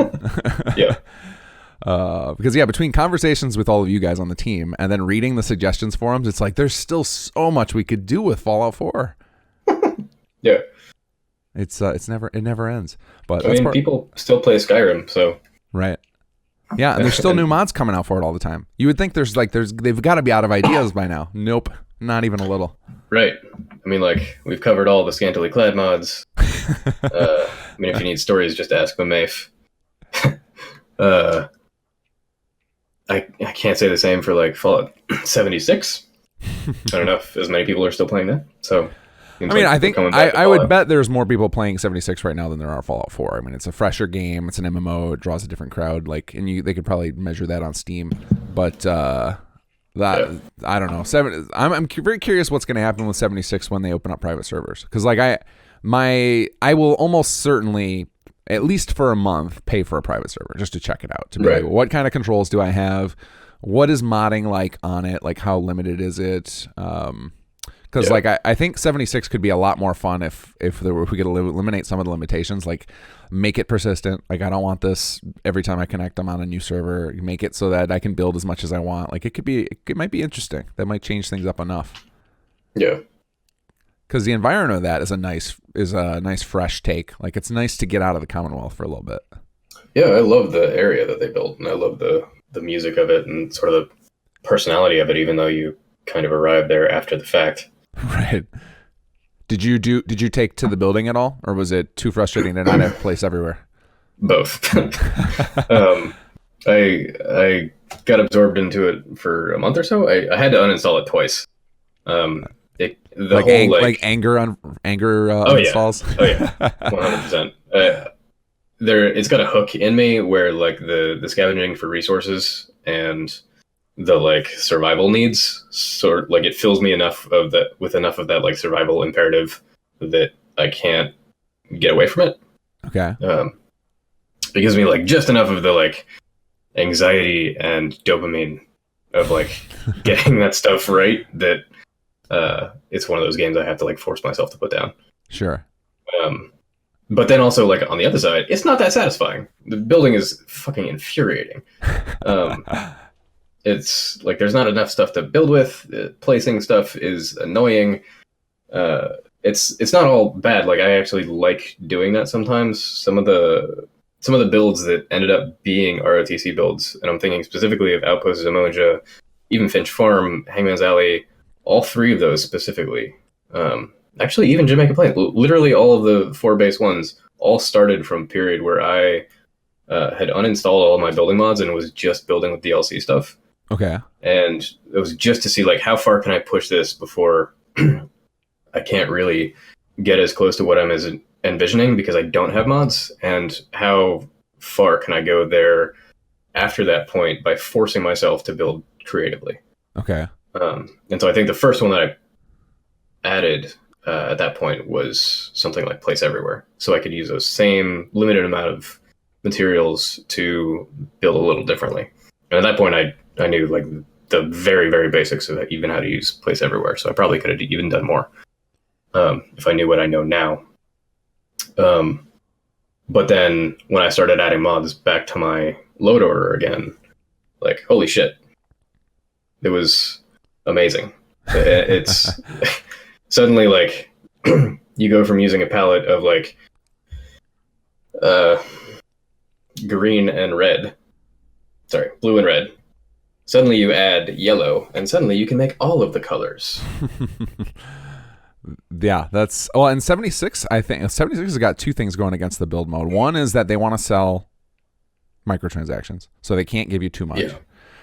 Yeah. Because between conversations with all of you guys on the team and then reading the suggestions forums, it's like there's still so much we could do with Fallout 4. Yeah. It never ends. But I mean, people still play Skyrim, so right. Yeah, and there's still new mods coming out for it all the time. You would think they've got to be out of ideas by now. Nope, not even a little. Right. I mean, like, we've covered all the scantily clad mods. I mean, if you need stories, just ask the Mafe. I can't say the same for like Fallout 76. I don't know if as many people are still playing that. So, I mean, I think I would bet there's more people playing 76 right now than there are Fallout 4. I mean, it's a fresher game. It's an MMO. It draws a different crowd. Like, and they could probably measure that on Steam. But I don't know. I'm very curious what's going to happen with 76 when they open up private servers. Because like I will almost certainly, at least for a month, pay for a private server just to check it out. To be like, what kind of controls do I have? What is modding like on it? Like, how limited is it? Because Yeah. like I think 76 could be a lot more fun if we could eliminate some of the limitations, like make it persistent. Like I don't want this every time I connect them on a new server. Make it so that I can build as much as I want. Like it might be interesting. That might change things up enough. Yeah. Because the environment of that is a nice fresh take. Like it's nice to get out of the Commonwealth for a little bit. Yeah, I love the area that they built, and I love the music of it and sort of the personality of it, even though you kind of arrive there after the fact. Right. Did you take to the building at all, or was it too frustrating to not have place everywhere? Both. I got absorbed into it for a month or so. I had to uninstall it twice. Anger uninstalls. Oh yeah, 100%. It's got a hook in me where like the scavenging for resources and the like survival needs sort like it fills me with enough of that like survival imperative that I can't get away from it. Okay. It gives me like just enough of the like anxiety and dopamine of like getting that stuff right that it's one of those games I have to like force myself to put down. Sure. But then also like on the other side, it's not that satisfying. The building is fucking infuriating. It's like there's not enough stuff to build with. Placing stuff is annoying. It's not all bad. Like I actually like doing that sometimes. Some of the builds that ended up being ROTC builds, and I'm thinking specifically of Outposts, Emoja, even Finch Farm, Hangman's Alley, all three of those specifically. Actually, even Jamaica Plain, literally all of the 4 base ones all started from a period where I had uninstalled all of my building mods and was just building with DLC stuff. Okay. And it was just to see like how far can I push this before I can't really get as close to what I'm envisioning because I don't have mods, and how far can I go there after that point by forcing myself to build creatively. Okay. And so I think the first one that I added at that point was something like Place Everywhere, so I could use those same limited amount of materials to build a little differently. And at that point I knew like the very, very basics of even how to use Place Everywhere, so I probably could have even done more if I knew what I know now. But then when I started adding mods back to my load order again, like holy shit, it was amazing. It's suddenly like you go from using a palette of like blue and red. Suddenly you add yellow, and suddenly you can make all of the colors. Yeah, and 76, I think 76 has got 2 things going against the build mode. One is that they want to sell microtransactions, so they can't give you too much. Yeah.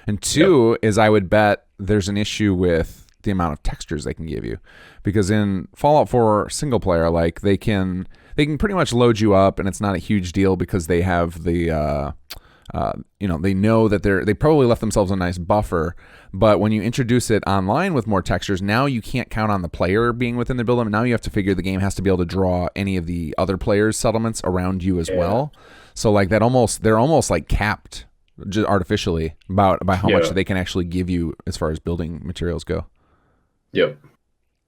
And 2 is I would bet there's an issue with the amount of textures they can give you, because in Fallout 4 single player, like they can pretty much load you up, and it's not a huge deal because they have the they know that they probably left themselves a nice buffer. But when you introduce it online with more textures, now you can't count on the player being within the build. Now you have to figure the game has to be able to draw any of the other players' settlements around you as well. So like they're almost like capped just artificially by how much they can actually give you as far as building materials go. Yep.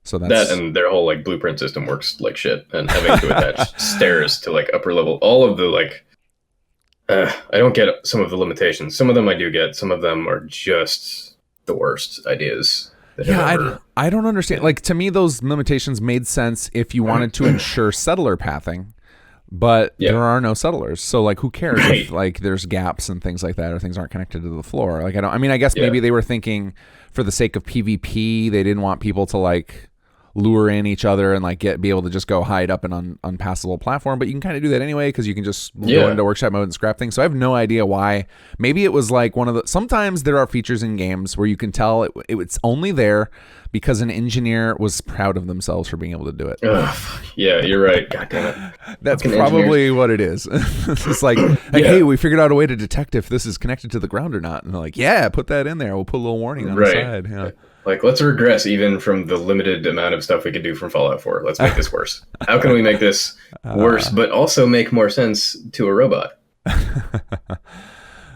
So that and their whole like blueprint system works like shit, and having to attach stairs to like upper level, all of the like I don't get some of the limitations. Some of them I do get. Some of them are just the worst ideas. I don't understand. Like to me, those limitations made sense if you wanted to ensure settler pathing, but there are no settlers. So like, who cares if like there's gaps and things like that, or things aren't connected to the floor? Like I guess maybe they were thinking for the sake of PvP, they didn't want people to like lure in each other and like be able to just go hide up an unpassable platform, but you can kind of do that anyway because you can just go into workshop mode and scrap things. So I have no idea why. Maybe it was like sometimes there are features in games where you can tell it's only there because an engineer was proud of themselves for being able to do it. Yeah, you're right. God damn it. That's probably what it is. It's like, hey, we figured out a way to detect if this is connected to the ground or not. And they're like, yeah, put that in there. We'll put a little warning on the side. Yeah. Like, let's regress even from the limited amount of stuff we could do from Fallout 4. Let's make this worse. How can we make this worse, but also make more sense to a robot?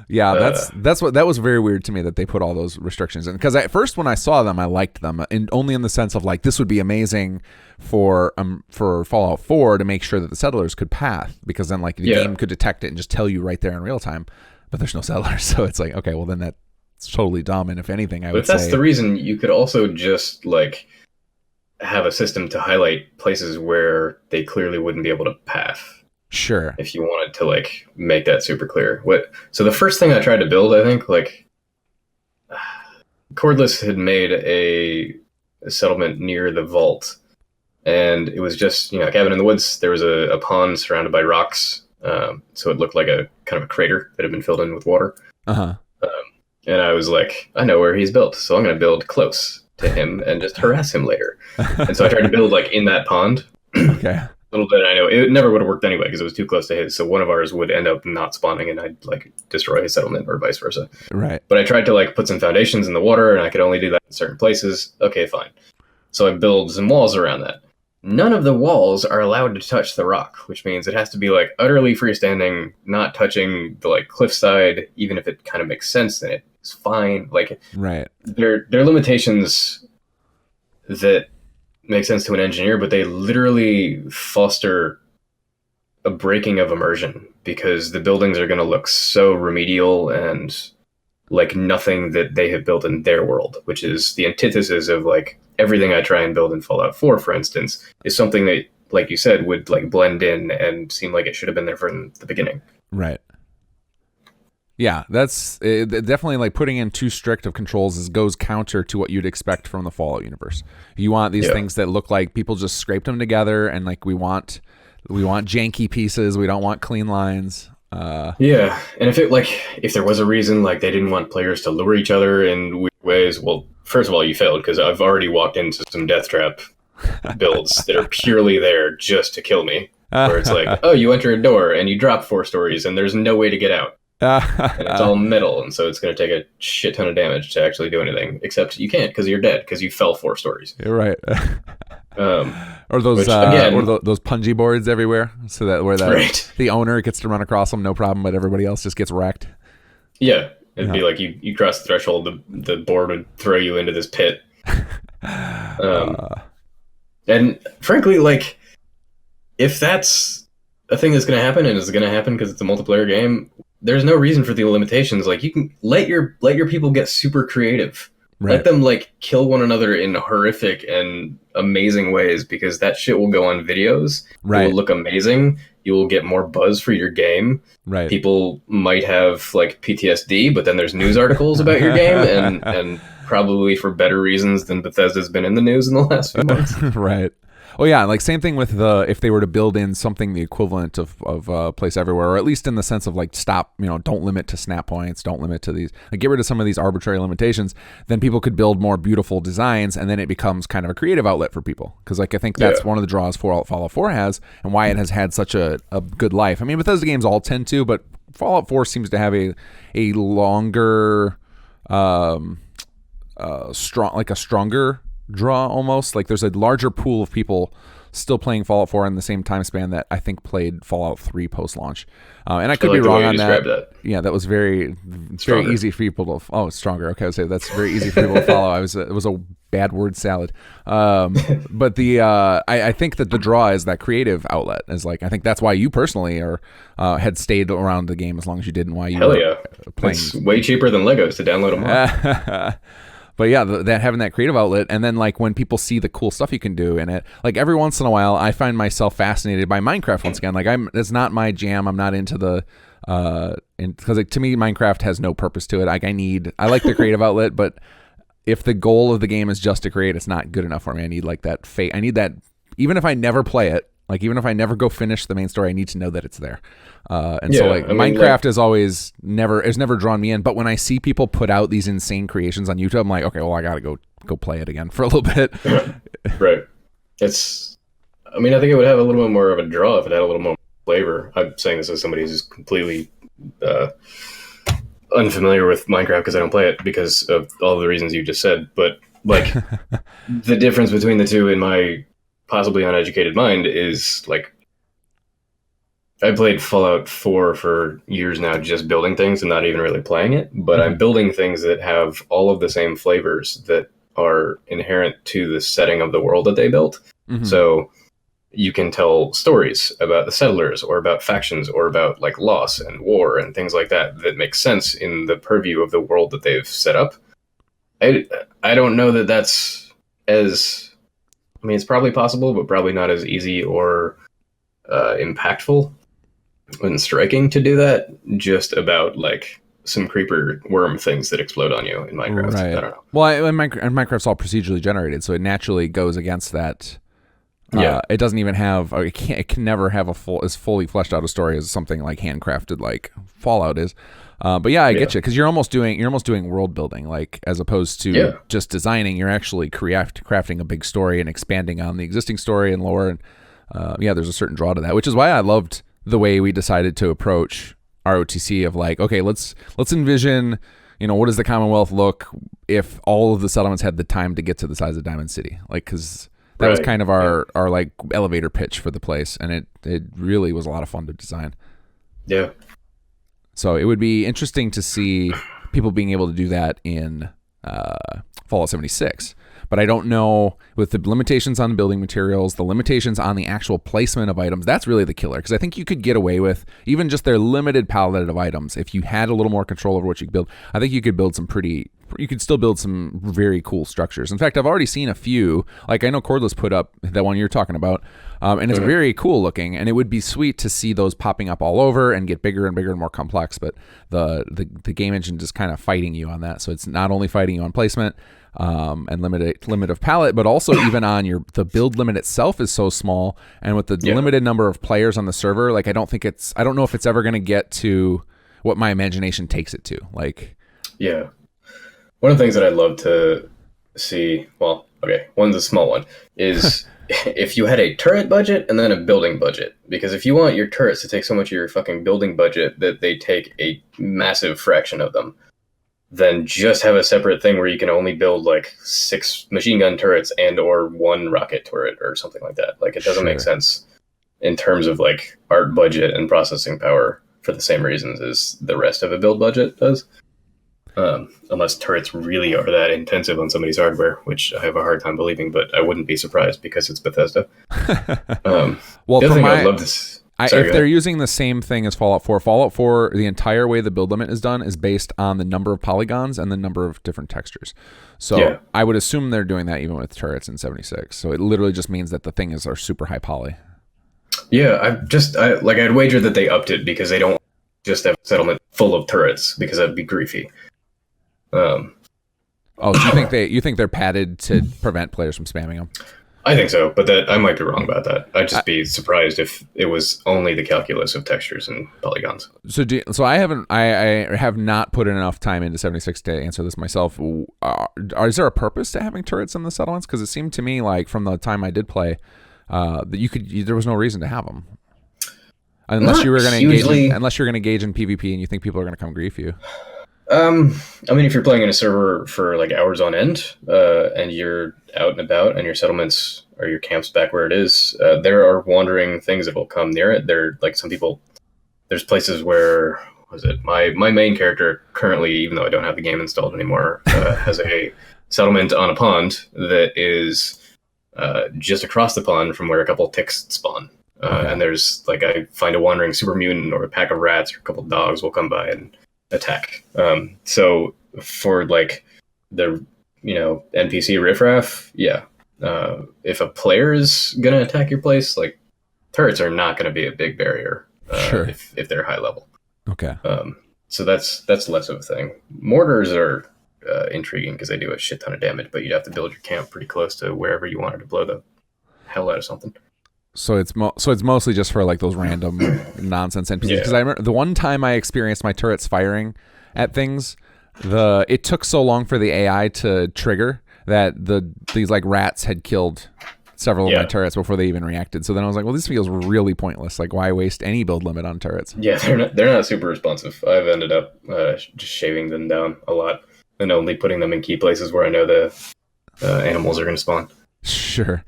Yeah, that was very weird to me that they put all those restrictions in. Because at first, when I saw them, I liked them, and only in the sense of like this would be amazing for Fallout 4 to make sure that the settlers could path, because then like the game could detect it and just tell you right there in real time. But there's no settlers, so it's like, okay, well then that's totally dumb. And if anything, But if that's the reason, you could also just like have a system to highlight places where they clearly wouldn't be able to path. Sure. If you wanted to like make that super clear. So the first thing I tried to build, I think, like Cordless had made a settlement near the vault, and it was just, a cabin in the woods. There was a pond surrounded by rocks, so it looked like a kind of a crater that had been filled in with water. Uh-huh. And I was like, I know where he's built, so I'm going to build close to him and just harass him later. And so I tried to build like in that pond. Okay. Little bit, I know it never would have worked anyway because it was too close to his. So one of ours would end up not spawning, and I'd like destroy his settlement, or vice versa. Right. But I tried to like put some foundations in the water, and I could only do that in certain places. Okay, fine. So I build some walls around that. None of the walls are allowed to touch the rock, which means it has to be like utterly freestanding, not touching the like cliffside. Even if it kind of makes sense, then it's fine. Like, right. They're limitations that make sense to an engineer, but they literally foster a breaking of immersion, because the buildings are going to look so remedial and like nothing that they have built in their world, which is the antithesis of like everything I try and build in Fallout 4, for instance, is something that, like you said, would like blend in and seem like it should have been there from the beginning. Right. Yeah, that's definitely like putting in too strict of controls goes counter to what you'd expect from the Fallout universe. You want these things that look like people just scraped them together, and like we want janky pieces. We don't want clean lines. And if there was a reason like they didn't want players to lure each other in weird ways, well, first of all, you failed, because I've already walked into some death trap builds that are purely there just to kill me. Where it's like, oh, you enter a door and you drop 4 stories and there's no way to get out. And it's all metal, and so it's going to take a shit ton of damage to actually do anything. Except you can't, because you're dead, because you fell 4 stories. You're right. Or those those punji boards everywhere, so that the owner gets to run across them no problem, but everybody else just gets wrecked. Yeah, it'd be like you cross the threshold, the board would throw you into this pit. And frankly, like, if that's a thing that's going to happen, and it's going to happen because it's a multiplayer game, there's no reason for the limitations. Like, you can let your people get super creative. Right. Let them like kill one another in horrific and amazing ways, because that shit will go on videos. Right. It will look amazing. You will get more buzz for your game. Right. People might have like PTSD, but then there's news articles about your game, and probably for better reasons than Bethesda's been in the news in the last few months. Right. Oh yeah, like same thing with if they were to build in something the equivalent of Place Everywhere, or at least in the sense of like stop, don't limit to snap points, don't limit to these, like get rid of some of these arbitrary limitations, then people could build more beautiful designs, and then it becomes kind of a creative outlet for people. Because like I think that's one of the draws Fallout 4 has, and why it has had such a good life. I mean, Bethesda games all tend to, but Fallout 4 seems to have a longer, stronger draw almost. Like there's a larger pool of people still playing Fallout 4 in the same time span that I think played Fallout 3 post-launch. And I could be wrong on that. Yeah, that was very easy for people to... Oh, it's stronger. Okay, I would say that's very easy for people to follow. It was a bad word salad. But I think that the draw is that creative outlet. Is like, I think that's why you personally had stayed around the game as long as you did, and why you were playing. It's way cheaper than Legos to download them all. But yeah, that having that creative outlet, and then like when people see the cool stuff you can do in it, like every once in a while, I find myself fascinated by Minecraft once again. Like it's not my jam. I'm not into the, because to me Minecraft has no purpose to it. Like I like the creative outlet, but if the goal of the game is just to create, it's not good enough for me. I need like that I need that, even if I never play it. Like even if I never go finish the main story, I need to know that it's there. So like Minecraft is always never drawn me in. But when I see people put out these insane creations on YouTube, I'm like, okay, well I gotta go play it again for a little bit. Right. I think it would have a little bit more of a draw if it had a little more flavor. I'm saying this as somebody who's completely unfamiliar with Minecraft because I don't play it because of all the reasons you just said. But like the difference between the two in my possibly uneducated mind is like I played Fallout 4 for years now, just building things and not even really playing it. But I'm building things that have all of the same flavors that are inherent to the setting of the world that they built. So you can tell stories about the settlers or about factions or about like loss and war and things like that that make sense in the purview of the world that they've set up. I don't know that that's as, I mean, it's probably possible, but probably not as easy or impactful and striking to do that just about like some creeper worm things that explode on you in Minecraft. Right. I don't know. Well, and Minecraft's all procedurally generated, so it naturally goes against that. It doesn't even have, or it can never have as fully fleshed out a story as something like handcrafted like Fallout is. But yeah, I get you, because you're almost doing world building, like as opposed to just designing. You're actually crafting a big story and expanding on the existing story and lore. And there's a certain draw to that, which is why I loved the way we decided to approach ROTC of like, okay, let's envision, what does the Commonwealth look if all of the settlements had the time to get to the size of Diamond City? Like, because that was kind of our like elevator pitch for the place, and it really was a lot of fun to design. Yeah. So it would be interesting to see people being able to do that in Fallout 76. But I don't know, with the limitations on building materials, the limitations on the actual placement of items, that's really the killer. Because I think you could get away with even just their limited palette of items. If you had a little more control over what you could build, I think you could build you could still build some very cool structures. In fact, I've already seen a few, like I know Cordless put up that one you're talking about, and it's very cool looking, and it would be sweet to see those popping up all over and get bigger and bigger and more complex, but the game engine is kind of fighting you on that. So it's not only fighting you on placement, and limit of palette, but also even on the build limit itself is so small, and with the limited number of players on the server, like I don't know if it's ever going to get to what my imagination takes it to. Like, one of the things that I'd love to see, one's a small one, is if you had a turret budget and then a building budget. Because if you want your turrets to take so much of your fucking building budget that they take a massive fraction of them, then just have a separate thing where you can only build like 6 machine gun turrets and or 1 rocket turret or something like that. Like, it doesn't make sense in terms of like art budget and processing power for the same reasons as the rest of a build budget does. Unless turrets really are that intensive on somebody's hardware, which I have a hard time believing, but I wouldn't be surprised because it's Bethesda. Well, the other thing I'd love to if they're using the same thing as Fallout 4, the entire way the build limit is done is based on the number of polygons and the number of different textures. So I would assume they're doing that even with turrets in 76. So it literally just means that the thing are super high poly. Yeah, I'd wager that they upped it because they don't just have a settlement full of turrets, because that'd be griefy. So you think they're padded to prevent players from spamming them? I think so, but I might be wrong about that. I'd just be surprised if it was only the calculus of textures and polygons. So I have not put enough time into 76 to answer this myself. Is there a purpose to having turrets in the settlements? Because it seemed to me like from the time I did play, that there was no reason to have them, unless you were going to engage in PvP and you think people are going to come grief you. I mean, if you're playing in a server for like hours on end, and you're out and about and your settlements or your camp's back where it is, there are wandering things that will come near it. There, like some people, there's places where, my main character currently, even though I don't have the game installed anymore, has a settlement on a pond that is just across the pond from where a couple ticks spawn. And there's like, I find a wandering super mutant or a pack of rats or a couple of dogs will come by and attack. So for like the NPC riffraff, if a player is gonna attack your place, like turrets are not gonna be a big barrier if they're high level. Okay. So that's less of a thing. Mortars are intriguing because they do a shit ton of damage, but you'd have to build your camp pretty close to wherever you wanted to blow the hell out of something. So it's mostly just for like those random nonsense NPCs. Because I remember the one time I experienced my turrets firing at things, it took so long for the AI to trigger that these like rats had killed several of my turrets before they even reacted. So then I was like, well, this feels really pointless. Like, why waste any build limit on turrets? Yeah, they're not super responsive. I've ended up just shaving them down a lot and only putting them in key places where I know the animals are going to spawn. Sure.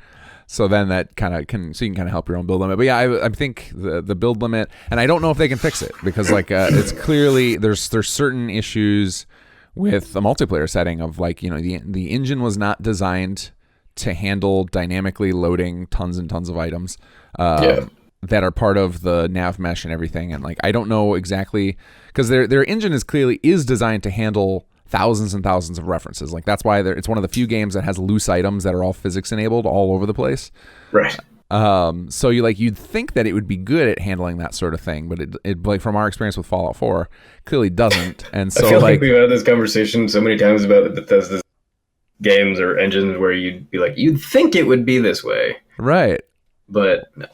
So then that kind of so you can kind of help your own build limit. But yeah, I think the build limit, and I don't know if they can fix it because like it's clearly there's certain issues with the multiplayer setting of like, you know, the engine was not designed to handle dynamically loading tons and tons of items that are part of the nav mesh and everything. And like I don't know exactly because their engine is designed to handle thousands and thousands of references. Like that's why it's one of the few games that has loose items that are all physics enabled all over the place. Right. So you'd think that it would be good at handling that sort of thing, but it like from our experience with Fallout 4 clearly doesn't. And so I feel like we've had this conversation so many times about the Bethesda games or engines where you'd be like, you'd think it would be this way. Right. But no.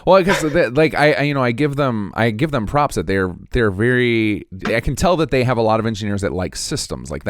Well, because like I give them props that they're very. I can tell that they have a lot of engineers that like systems. Like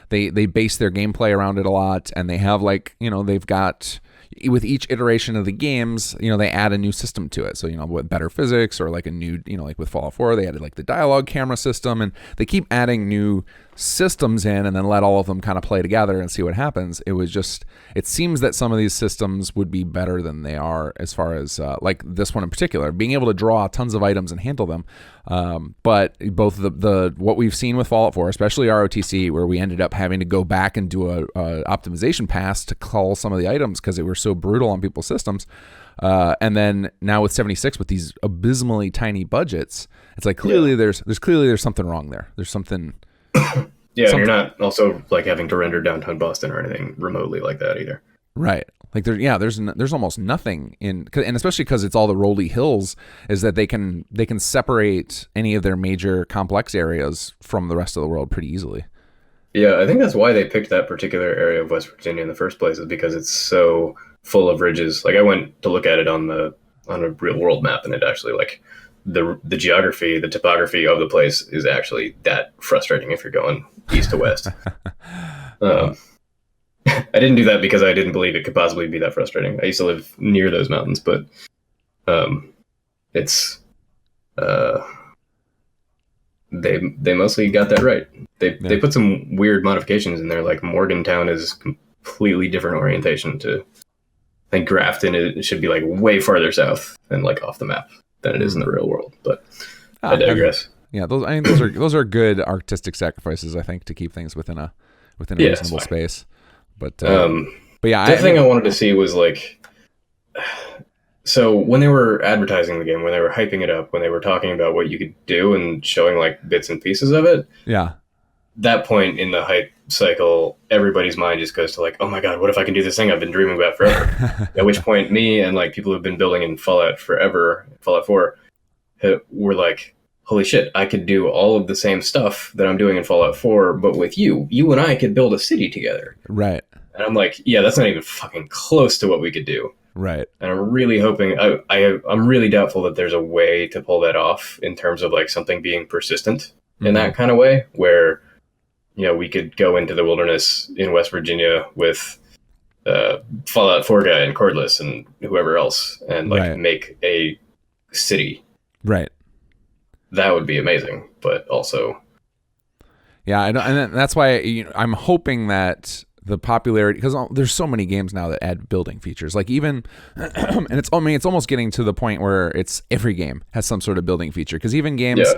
they base their gameplay around it a lot, and they have like, you know, they've got with each iteration of the games, you know, they add a new system to it. So, you know, with better physics or like a new, you know, like with Fallout 4, they added like the dialogue camera system, and they keep adding new systems in and then let all of them kind of play together and see what happens. It seems that some of these systems would be better than they are as far as like this one in particular, being able to draw tons of items and handle them. But both the what we've seen with Fallout 4, especially ROTC, where we ended up having to go back and do a optimization pass to cull some of the items because they were so brutal on people's systems. And then now with 76 with these abysmally tiny budgets, it's like clearly there's something wrong there. There's something. Yeah, and you're not also like having to render downtown Boston or anything remotely like that either. Right. Like there's almost nothing in, and especially because it's all the rolly hills, is that they can separate any of their major complex areas from the rest of the world pretty easily. Yeah, I think that's why they picked that particular area of West Virginia in the first place, is because it's so full of ridges. Like I went to look at it on a real world map, and it actually like the geography, the topography of the place is actually that frustrating if you're going east to west. I didn't do that because I didn't believe it could possibly be that frustrating. I used to live near those mountains, but it's they mostly got that right. They put some weird modifications in there, like Morgantown is completely different orientation to. I think Grafton it should be like way farther south and like off the map than it is in the real world. But I digress. Yeah, those are good artistic sacrifices, I think, to keep things within a reasonable space. But yeah, the thing I wanted to see was like, so when they were advertising the game, when they were hyping it up, when they were talking about what you could do and showing like bits and pieces of it. Yeah. That point in the hype cycle, everybody's mind just goes to like, oh my God, what if I can do this thing I've been dreaming about forever? At which point me and like people who've been building in Fallout forever, Fallout 4, were like, holy shit, I could do all of the same stuff that I'm doing in Fallout 4, but with you and I could build a city together. Right. And I'm like, yeah, that's not even fucking close to what we could do. Right. And I'm really hoping, I'm really doubtful that there's a way to pull that off in terms of like something being persistent in that kind of way, where, you know, we could go into the wilderness in West Virginia with Fallout 4 guy and Cordless and whoever else and like make a city. Right. That would be amazing, but also. Yeah, and that's why I'm hoping that the popularity, because there's so many games now that add building features, like even, and it's almost getting to the point where it's every game has some sort of building feature, because even games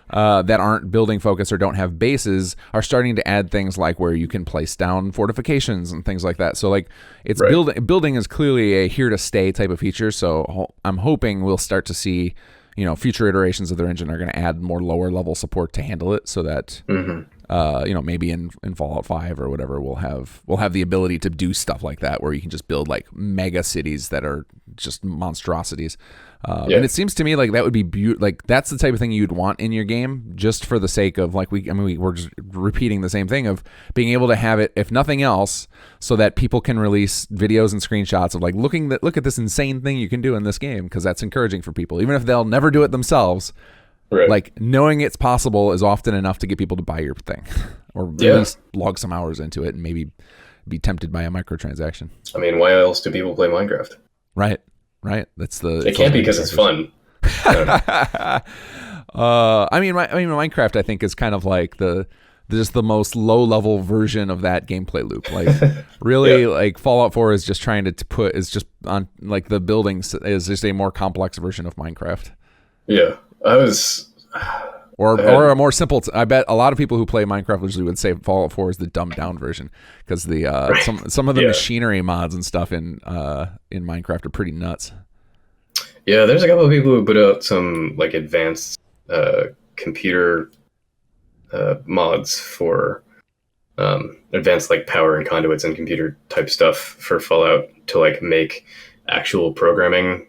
that aren't building focused or don't have bases are starting to add things like where you can place down fortifications and things like that. So like it's building is clearly a here to stay type of feature. So I'm hoping we'll start to see, you know, future iterations of their engine are going to add more lower level support to handle it, so that you know, maybe in Fallout 5 or whatever, we'll have the ability to do stuff like that, where you can just build like mega cities that are just monstrosities. And it seems to me like that would be like that's the type of thing you'd want in your game, just for the sake of like we're just repeating the same thing of being able to have it, if nothing else, so that people can release videos and screenshots of like look at this insane thing you can do in this game, because that's encouraging for people, even if they'll never do it themselves. Right. Like knowing it's possible is often enough to get people to buy your thing, or at least log some hours into it and maybe be tempted by a microtransaction. I mean, why else do people play Minecraft? Right. That's it can't be because it's fun. I mean, Minecraft, I think, is kind of like the just the most low level version of that gameplay loop. Like really, like Fallout 4 is just trying to put is just on like the buildings is just a more complex version of Minecraft. Yeah, I was. Or a more simple. I bet a lot of people who play Minecraft usually would say Fallout 4 is the dumbed down version because the some of the machinery mods and stuff in Minecraft are pretty nuts. Yeah, there's a couple of people who put out some like advanced computer mods for advanced like power and conduits and computer type stuff for Fallout to like make actual programming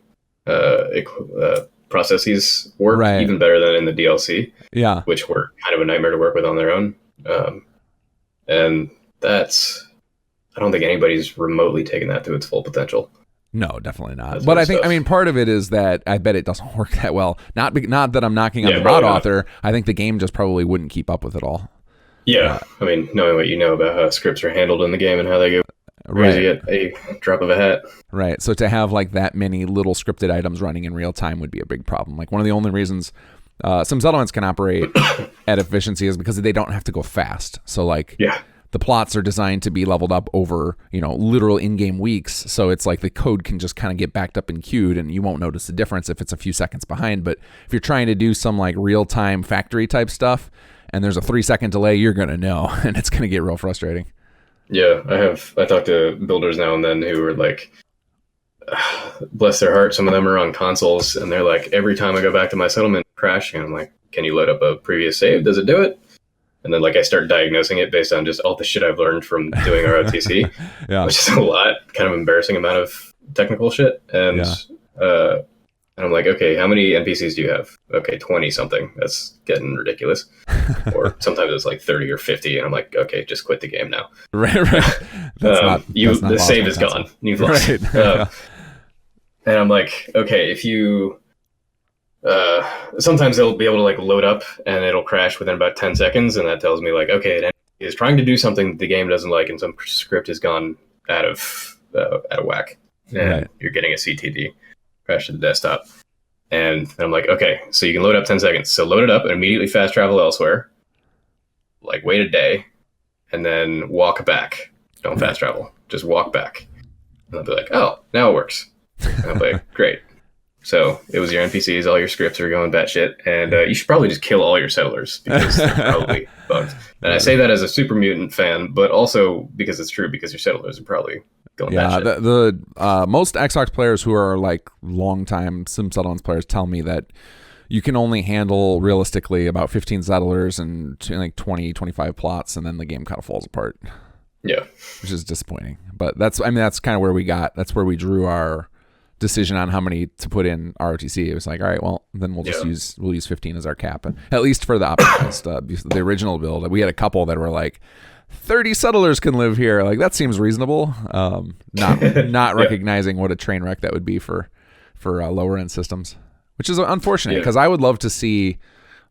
processes work even better than in the DLC. Yeah, which were kind of a nightmare to work with on their own. And that's, I don't think anybody's remotely taken that to its full potential. No, definitely not. But I think, I mean, part of it is that I bet it doesn't work that well. Not that I'm knocking on the mod author. I think the game just probably wouldn't keep up with it all. Yeah, I mean, knowing what you know about how scripts are handled in the game and how they go crazy at a drop of a hat. Right. So to have like that many little scripted items running in real time would be a big problem. Like one of the only reasons some settlements can operate at efficiency is because they don't have to go fast. So like the plots are designed to be leveled up over, literal in-game weeks. So it's like the code can just kind of get backed up and queued and you won't notice the difference if it's a few seconds behind. But if you're trying to do some like real-time factory type stuff and there's a 3-second delay, you're going to know and it's going to get real frustrating. Yeah, I talk to builders now and then who are like, bless their heart, some of them are on consoles and they're like, every time I go back to my settlement, crashing. I'm like, can you load up a previous save? Does it do it? And then like I start diagnosing it based on just all the shit I've learned from doing RotC, which is a lot, kind of embarrassing amount of technical shit. And and I'm like, okay, how many NPCs do you have? Okay, 20 something. That's getting ridiculous. Or sometimes it's like 30 or 50, and I'm like, okay, just quit the game now. Right. The save is gone. You've lost. And I'm like, okay, if you sometimes they'll be able to like load up and it'll crash within about 10 seconds, and that tells me like, okay, it is trying to do something the game doesn't like, and some script has gone out of whack, and you're getting a CTD. Crash to the desktop. And I'm like, okay, so you can load up 10 seconds. So load it up and immediately fast travel elsewhere. Like wait a day and then walk back. Don't fast travel. Just walk back. And I'll be like, oh, now it works. And I'll be like, great. So it was your NPCs, all your scripts are going batshit, and you should probably just kill all your settlers because they're probably bugged. And I say that as a super mutant fan, but also because it's true, because your settlers are probably going batshit. The most Xbox players who are like longtime Sim Settlements players tell me that you can only handle realistically about 15 settlers and like 20, 25 plots, and then the game kind of falls apart. Yeah, which is disappointing. But that's kind of where we drew our decision on how many to put in ROTC. It was like, all right, well, then we'll use 15 as our cap, and at least for the optimized the original build. We had a couple that were like 30 settlers can live here. Like that seems reasonable. Not recognizing what a train wreck that would be for lower end systems, which is unfortunate because I would love to see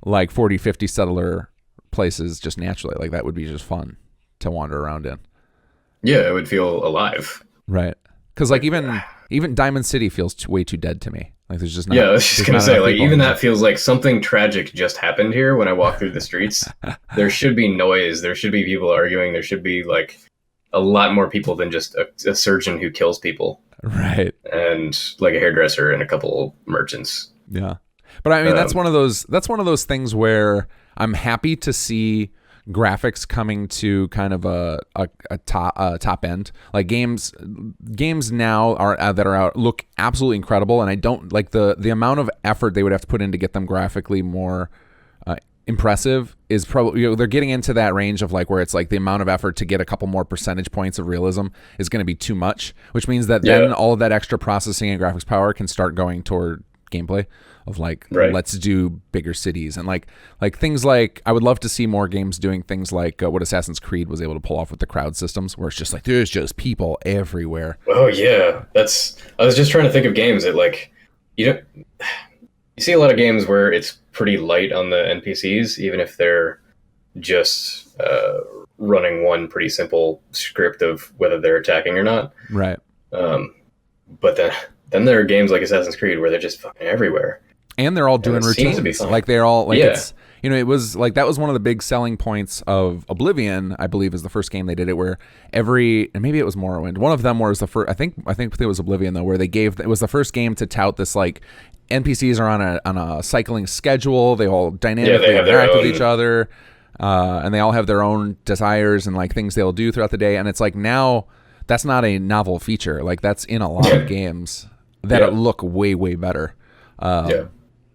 like 40, 50 settler places just naturally. Like that would be just fun to wander around in. Yeah, it would feel alive. Right. Because like even Diamond City feels way too dead to me. Like there's just not. Yeah, I was just gonna say, like even that feels like something tragic just happened here when I walk through the streets. There should be noise. There should be people arguing. There should be like a lot more people than just a surgeon who kills people. Right. And like a hairdresser and a couple merchants. Yeah, but I mean that's one of those things where I'm happy to see graphics coming to kind of a top end. Like games now that are out look absolutely incredible, and I don't like the amount of effort they would have to put in to get them graphically more impressive is probably, they're getting into that range of like where it's like the amount of effort to get a couple more percentage points of realism is going to be too much, which means that then all of that extra processing and graphics power can start going toward gameplay of like let's do bigger cities and like things like I would love to see more games doing things like what Assassin's Creed was able to pull off with the crowd systems, where it's just like there's just people everywhere. Oh yeah, I was just trying to think of games that like you see a lot of games where it's pretty light on the NPCs, even if they're just running one pretty simple script of whether they're attacking or not. Right. But then there are games like Assassin's Creed where they're just fucking everywhere. And they're all doing routines. Like they're all like you know, it was like that was one of the big selling points of Oblivion, I believe, is the first game they did it where and maybe it was Morrowind. One of them was the first. I think it was Oblivion though, where it was the first game to tout this like NPCs are on a cycling schedule. They all dynamically interact with each other, and they all have their own desires and like things they'll do throughout the day. And it's like now that's not a novel feature. Like that's in a lot of games that look way better.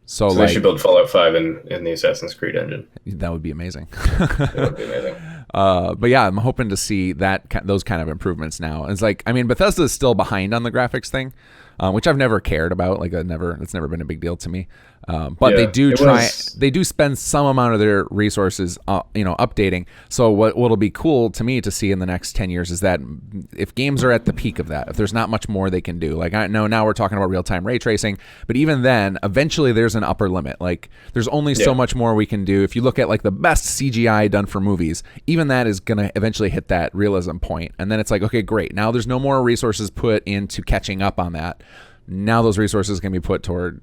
So like, they should build Fallout 5 in the Assassin's Creed engine. That would be amazing. That would be amazing. But yeah, I'm hoping to see those kind of improvements now. It's like, I mean, Bethesda is still behind on the graphics thing, which I've never cared about. Like it's never been a big deal to me. But they do spend some amount of their resources, updating. So what'll be cool to me to see in the next 10 years is that if games are at the peak of that, if there's not much more they can do, like I know now we're talking about real-time ray tracing, but even then, eventually there's an upper limit. Like there's only so much more we can do. If you look at like the best CGI done for movies, even that is going to eventually hit that realism point. And then it's like, okay, great. Now there's no more resources put into catching up on that. Now those resources can be put toward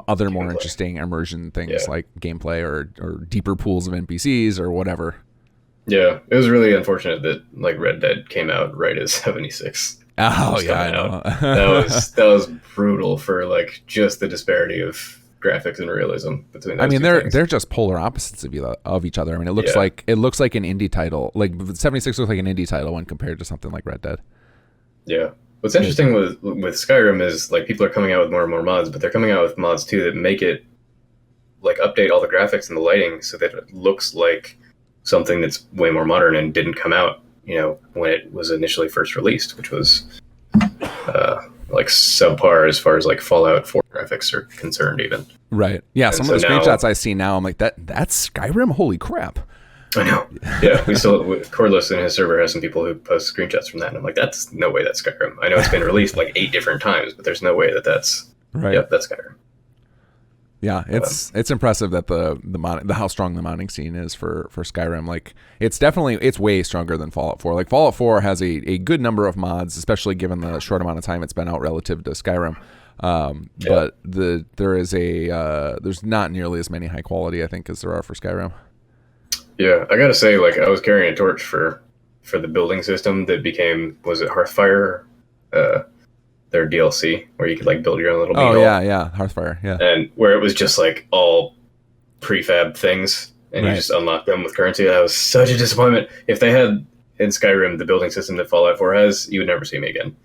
other more interesting immersion things like gameplay or deeper pools of NPCs or whatever. Yeah, it was really unfortunate that like Red Dead came out right as 76. Oh yeah, I know. that was brutal for like just the disparity of graphics and realism between those I mean, things. they're just polar opposites of each other. I mean, it looks like an indie title. Like 76 looks like an indie title when compared to something like Red Dead. Yeah. What's interesting with Skyrim is like people are coming out with more and more mods, but they're coming out with mods too that make it like update all the graphics and the lighting so that it looks like something that's way more modern and didn't come out, when it was initially first released, which was like subpar as far as like Fallout 4 graphics are concerned even. Right. Yeah, some of the screenshots I see now, I'm like, that's Skyrim? Holy crap. I know. Yeah, Cordless in his server has some people who post screenshots from that, and I'm like, that's no way that's Skyrim. I know it's been released like 8 different times, but there's no way that's right. Yep, that's Skyrim. Yeah, it's impressive that the how strong the modding scene is for Skyrim. Like it's way stronger than Fallout 4. Like Fallout 4 has a good number of mods, especially given the short amount of time it's been out relative to Skyrim. But there's not nearly as many high quality, I think, as there are for Skyrim. Yeah, I gotta say, like I was carrying a torch for the building system that became, was it Hearthfire? Their DLC where you could like build your own little beetle. Oh yeah, Hearthfire, yeah. And where it was just like all prefab things and you just unlock them with currency. That was such a disappointment. If they had in Skyrim the building system that Fallout 4 has, you would never see me again.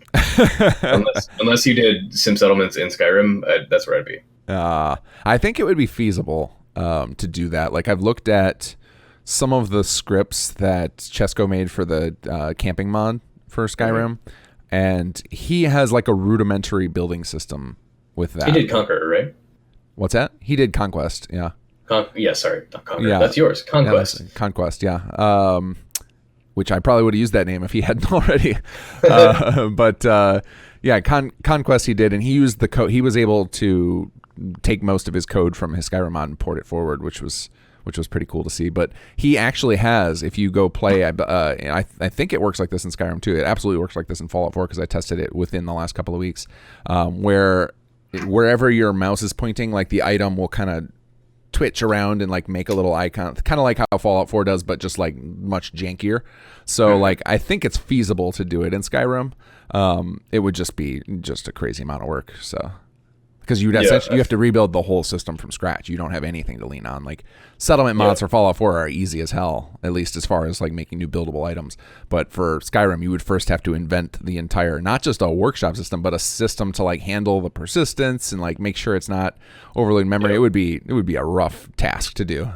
unless you did Sim Settlements in Skyrim, that's where I'd be. I think it would be feasible to do that. Like I've looked at some of the scripts that Chesko made for the camping mod for Skyrim, and he has like a rudimentary building system with that. He did Conqueror, right? What's that? He did Conquest, yeah. Sorry, not Conqueror. Yeah. That's yours, Conquest. Yeah, Conquest, yeah. Which I probably would have used that name if he hadn't already. But Conquest he did, and he used the code. He was able to take most of his code from his Skyrim mod and port it forward, which was pretty cool to see. But he actually has, if you go play, I think it works like this in Skyrim too. It absolutely works like this in Fallout 4 because I tested it within the last couple of weeks, wherever your mouse is pointing, like the item will kind of twitch around and like make a little icon, kind of like how Fallout 4 does, but just like much jankier. So like I think it's feasible to do it in Skyrim. It would just be a crazy amount of work. So. Because you have to rebuild the whole system from scratch. You don't have anything to lean on. Like settlement mods for Fallout 4 are easy as hell, at least as far as like making new buildable items. But for Skyrim, you would first have to invent the entire, not just a workshop system, but a system to like handle the persistence and like make sure it's not overloading memory. Yeah. It would be a rough task to do.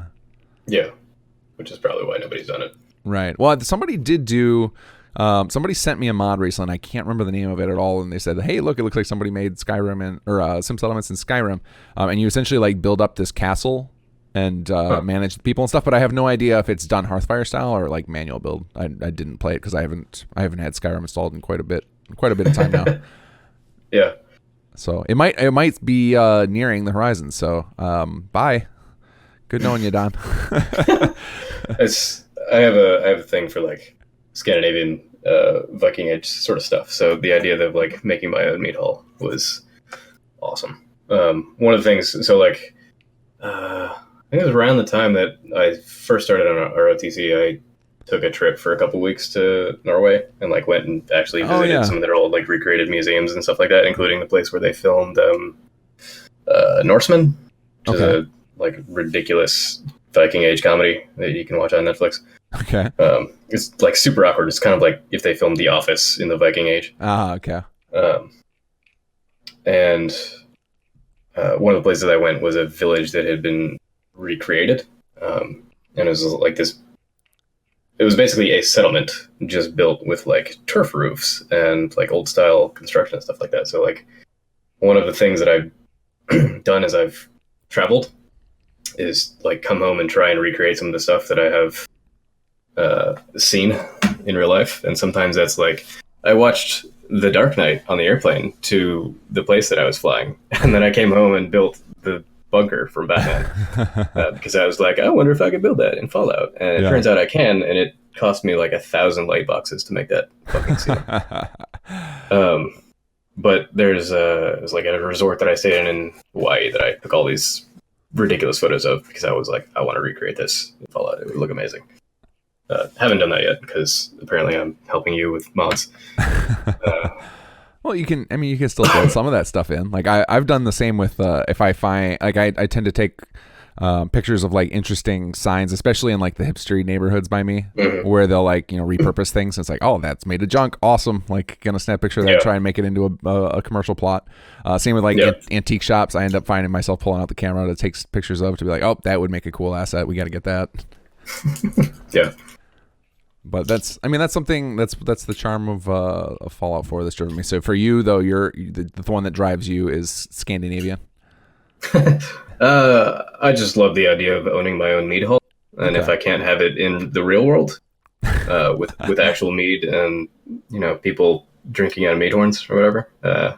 Yeah, which is probably why nobody's done it. Right. Well, somebody did do. Somebody sent me a mod recently, and I can't remember the name of it at all. And they said, "Hey, look, it looks like somebody made Skyrim or Sim Settlements in Skyrim." And you essentially like build up this castle and manage the people and stuff. But I have no idea if it's done Hearthfire style or like manual build. I didn't play it because I haven't had Skyrim installed in quite a bit of time now. Yeah. So it might be nearing the horizon. So bye. Good knowing you, Don. I have a thing for like Scandinavian Viking Age sort of stuff. So the idea of like making my own meat hall was awesome. One of the things, so like think it was around the time that I first started on ROTC. I took a trip for a couple weeks to Norway and like went and actually Oh visited yeah. some of their old like recreated museums and stuff like that, including the place where they filmed Norseman, which is Okay. a like ridiculous Viking Age comedy that you can watch on Netflix. Okay. It's like super awkward. It's kind of like if they filmed The Office in the Viking Age. Ah, okay. Um, and one of the places I went was a village that had been recreated, and it was like this. It was basically a settlement just built with like turf roofs and like old style construction and stuff like that. So like one of the things that I've done as I've traveled is like come home and try and recreate some of the stuff that I have seen in real life. And sometimes that's like I watched The Dark Knight on the airplane to the place that I was flying, and then I came home and built the bunker from Batman because I was like, I wonder if I could build that in Fallout, and it Yeah. turns out I can, and it cost me like 1,000 light boxes to make that fucking scene. But there's it was like a resort that I stayed in Hawaii that I took all these ridiculous photos of because I was like, I want to recreate this in Fallout. It would look amazing. Haven't done that yet because apparently I'm helping you with mods. Well, you can. I mean, you can still build some of that stuff in. Like I've done the same with. If I find like I tend to take pictures of like interesting signs, especially in like the hipstery neighborhoods by me, where they'll like repurpose things. It's like, oh, that's made of junk. Awesome. Like gonna snap a picture of that, try and make it into a commercial plot. Same with like antique shops. I end up finding myself pulling out the camera to take pictures of to be like, oh, that would make a cool asset. We got to get that. Yeah. But that's something that's the charm of Fallout 4 that's driven me. So for you though, you're the one that drives you is Scandinavian. I just love the idea of owning my own mead hall, and if I can't have it in the real world, with actual mead and people drinking out of mead horns or whatever, I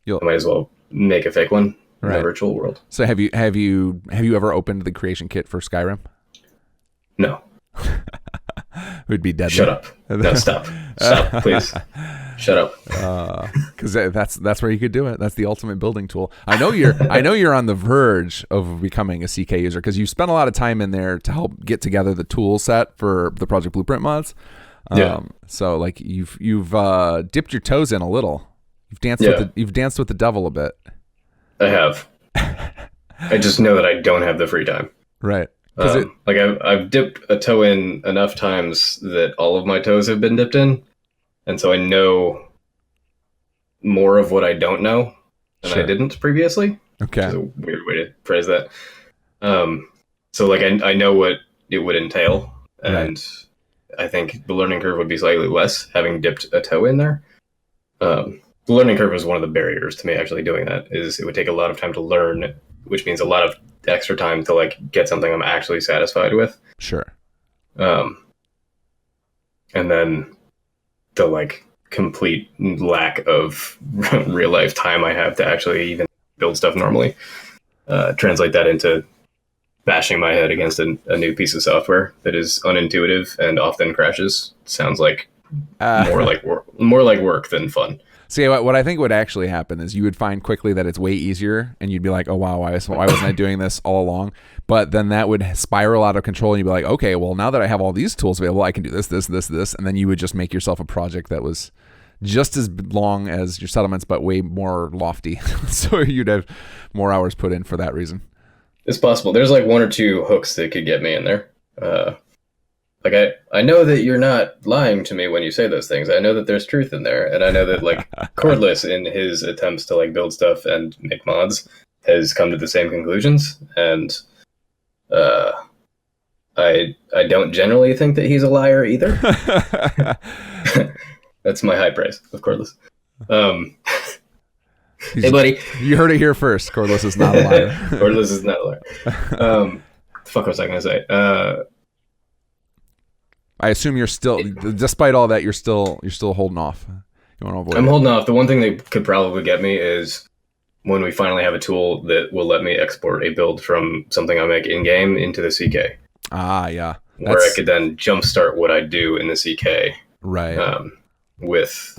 might as well make a fake one in the virtual world. So have you ever opened the creation kit for Skyrim? No. It would be deadly. Shut up. No, stop, please. Shut up. Because that's where you could do it. That's the ultimate building tool. I know you're on the verge of becoming a CK user because you spent a lot of time in there to help get together the tool set for the Project Blueprint mods. So like you've dipped your toes in a little. You've danced with the devil a bit. I have. I just know that I don't have the free time. Right. Like I've dipped a toe in enough times that all of my toes have been dipped in, and so I know more of what I don't know than I didn't previously. Okay, it's a weird way to phrase that. So like I know what it would entail, and I think the learning curve would be slightly less having dipped a toe in there. The learning curve is one of the barriers to me actually doing that. Is it would take a lot of time to learn, which means a lot of extra time to like get something I'm actually satisfied with. Sure. And then the like complete lack of real life time I have to actually even build stuff normally. Translate that into bashing my head against a new piece of software that is unintuitive and often crashes. Sounds like more like work than fun. See, what I think would actually happen is you would find quickly that it's way easier, and you'd be like, oh, wow, why wasn't I doing this all along? But then that would spiral out of control, and you'd be like, okay, well, now that I have all these tools available, I can do this, this, this, this, and then you would just make yourself a project that was just as long as your settlements, but way more lofty. So you'd have more hours put in for that reason. It's possible. There's like one or two hooks that could get me in there. Like I know that you're not lying to me when you say those things. I know that there's truth in there, and I know that like Cordless in his attempts to like build stuff and make mods has come to the same conclusions, and I don't generally think that he's a liar either. That's my high praise of Cordless. Hey buddy, you heard it here first. Cordless is not a liar. Cordless is not a liar. The fuck was I gonna say? I assume you're still, despite all that, you're still holding off. You want to avoid I'm holding off. The one thing that could probably get me is when we finally have a tool that will let me export a build from something I make in game into the CK. Ah, yeah. Where I could then jumpstart what I do in the CK. Right. With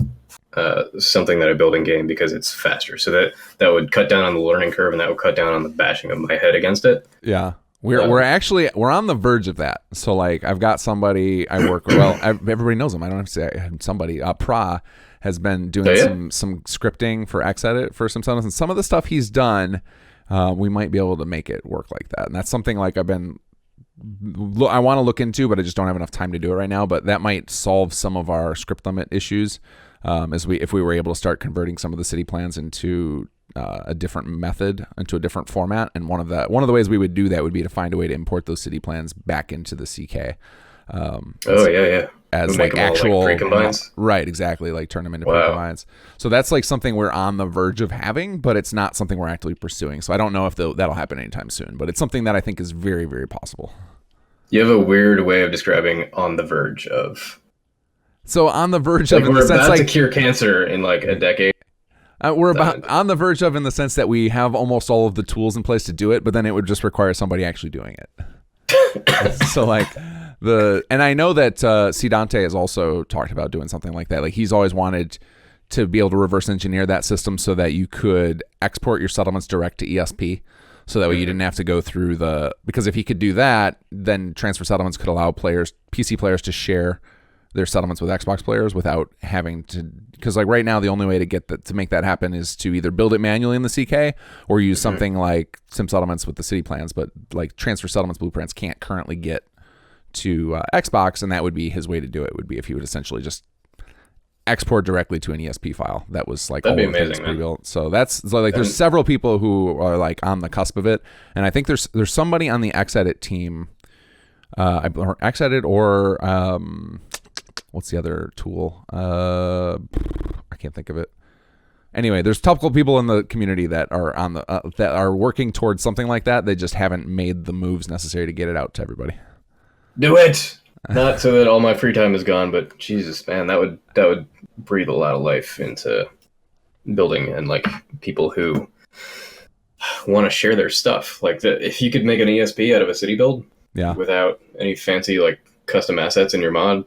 something that I build in game because it's faster. So that would cut down on the learning curve, and that would cut down on the bashing of my head against it. Yeah. We're on the verge of that. So like I've got somebody I work with. Well, everybody knows him. I don't have to say I have somebody. Pra has been doing some scripting for Xedit for some stuff, and some of the stuff he's done, we might be able to make it work like that. And that's something like I want to look into, but I just don't have enough time to do it right now. But that might solve some of our script limit issues, if we were able to start converting some of the city plans into a different method, into a different format. And one of the ways we would do that would be to find a way to import those city plans back into the CK. As like actual like pre-combines. Right, exactly, like turn them into pre-combines. So that's like something we're on the verge of having, but it's not something we're actively pursuing. So I don't know if that'll happen anytime soon, but it's something that I think is very, very possible. You have a weird way of describing on the verge of. So on the verge like of, in we're the sense about like to cure cancer in like a decade. We're about on the verge of, in the sense that we have almost all of the tools in place to do it, but then it would just require somebody actually doing it. So like and I know that C. Dante has also talked about doing something like that. Like he's always wanted to be able to reverse engineer that system so that you could export your settlements direct to ESP. So that way you didn't have to go through because if he could do that, then transfer settlements could allow PC players to share their settlements with Xbox players without having to, because like right now the only way to make that happen is to either build it manually in the CK or use something like Sim Settlements with the city plans, but like transfer settlements blueprints can't currently get to Xbox, and that would be his way to do it, would be if he would essentially just export directly to an ESP file that was like all the things pre-built. So there's several people who are like on the cusp of it, and I think there's somebody on the Xedit team, or Xedit or what's the other tool? I can't think of it. Anyway, there's a couple people in the community that are on the that are working towards something like that. They just haven't made the moves necessary to get it out to everybody. Do it. Not so that all my free time is gone, but Jesus, man, that would breathe a lot of life into building, and like people who want to share their stuff. Like if you could make an ESP out of a city build, without any fancy like custom assets in your mod,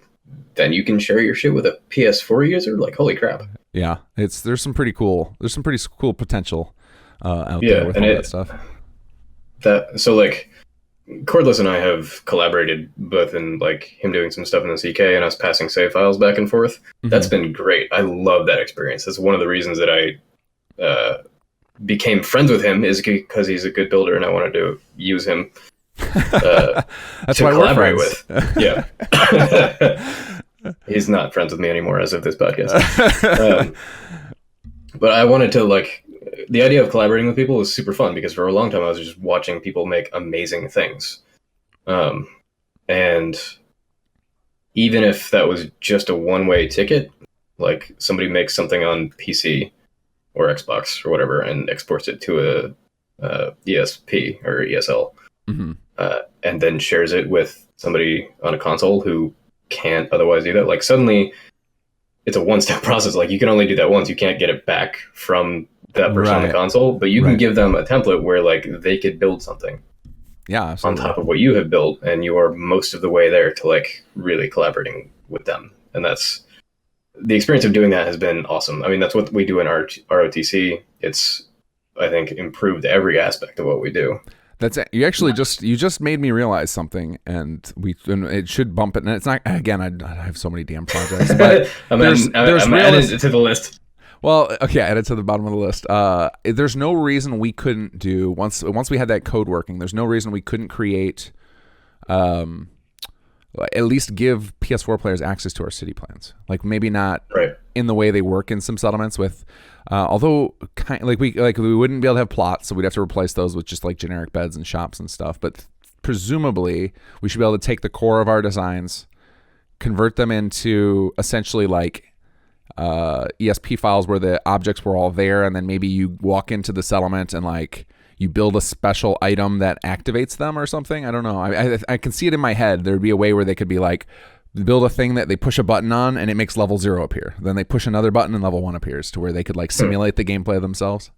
then you can share your shit with a PS4 user. Like, holy crap! Yeah, there's some pretty cool potential out there with all that stuff. So like, Cordless and I have collaborated both in like him doing some stuff in the CK and us passing save files back and forth. Mm-hmm. That's been great. I love that experience. That's one of the reasons that I became friends with him, is because he's a good builder and I wanted to use him That's to why collaborate we're friends. with. Yeah. He's not friends with me anymore as of this podcast. But I wanted to like, the idea of collaborating with people was super fun because for a long time I was just watching people make amazing things. And even if that was just a one-way ticket, like somebody makes something on PC or Xbox or whatever and exports it to a ESP or ESL, and then shares it with somebody on a console who can't otherwise do that, like suddenly it's a one-step process. Like you can only do that once. You can't get it back from that person on the console, but you can give them a template where like they could build something on top of what you have built, and you are most of the way there to like really collaborating with them. And that's the experience of doing that has been awesome. I mean, that's what we do in ROTC. It's, I think, improved every aspect of what we do. That's you actually just made me realize something, and it should bump it. And it's not, again, I have so many damn projects, but I'm adding it to the list. Well, okay, add it to the bottom of the list. There's no reason we couldn't do, once we had that code working, there's no reason we couldn't create, at least give PS4 players access to our city plans. Like maybe not in the way they work in some settlements with, although we wouldn't be able to have plots, so we'd have to replace those with just like generic beds and shops and stuff. But presumably we should be able to take the core of our designs, convert them into essentially like ESP files where the objects were all there, and then maybe you walk into the settlement and like you build a special item that activates them or something. I don't know. I can see it in my head. There'd be a way where they could be like, build a thing that they push a button on and it makes level 0 appear. Then they push another button and level 1 appears, to where they could like simulate the gameplay themselves.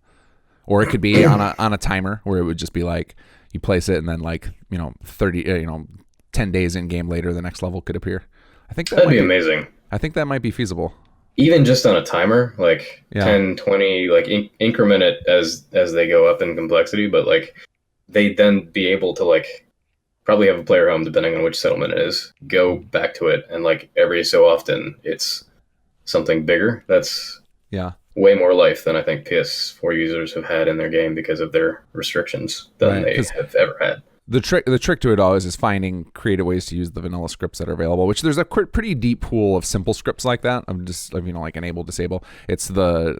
Or it could be on a timer where it would just be like you place it and then like 10 days in game later the next level could appear. I think that'd be amazing. I think that might be feasible. Even just on a timer, like 10, 20, like increment it as they go up in complexity, but like they then be able to like probably have a player home depending on which settlement it is, go back to it, and like every so often it's something bigger. That's Yeah. way more life than I think PS4 users have had in their game because of their restrictions than Right. they have ever had. The trick to it always is finding creative ways to use the vanilla scripts that are available, which there's a pretty deep pool of simple scripts like that. I'm just, like enable, disable. It's the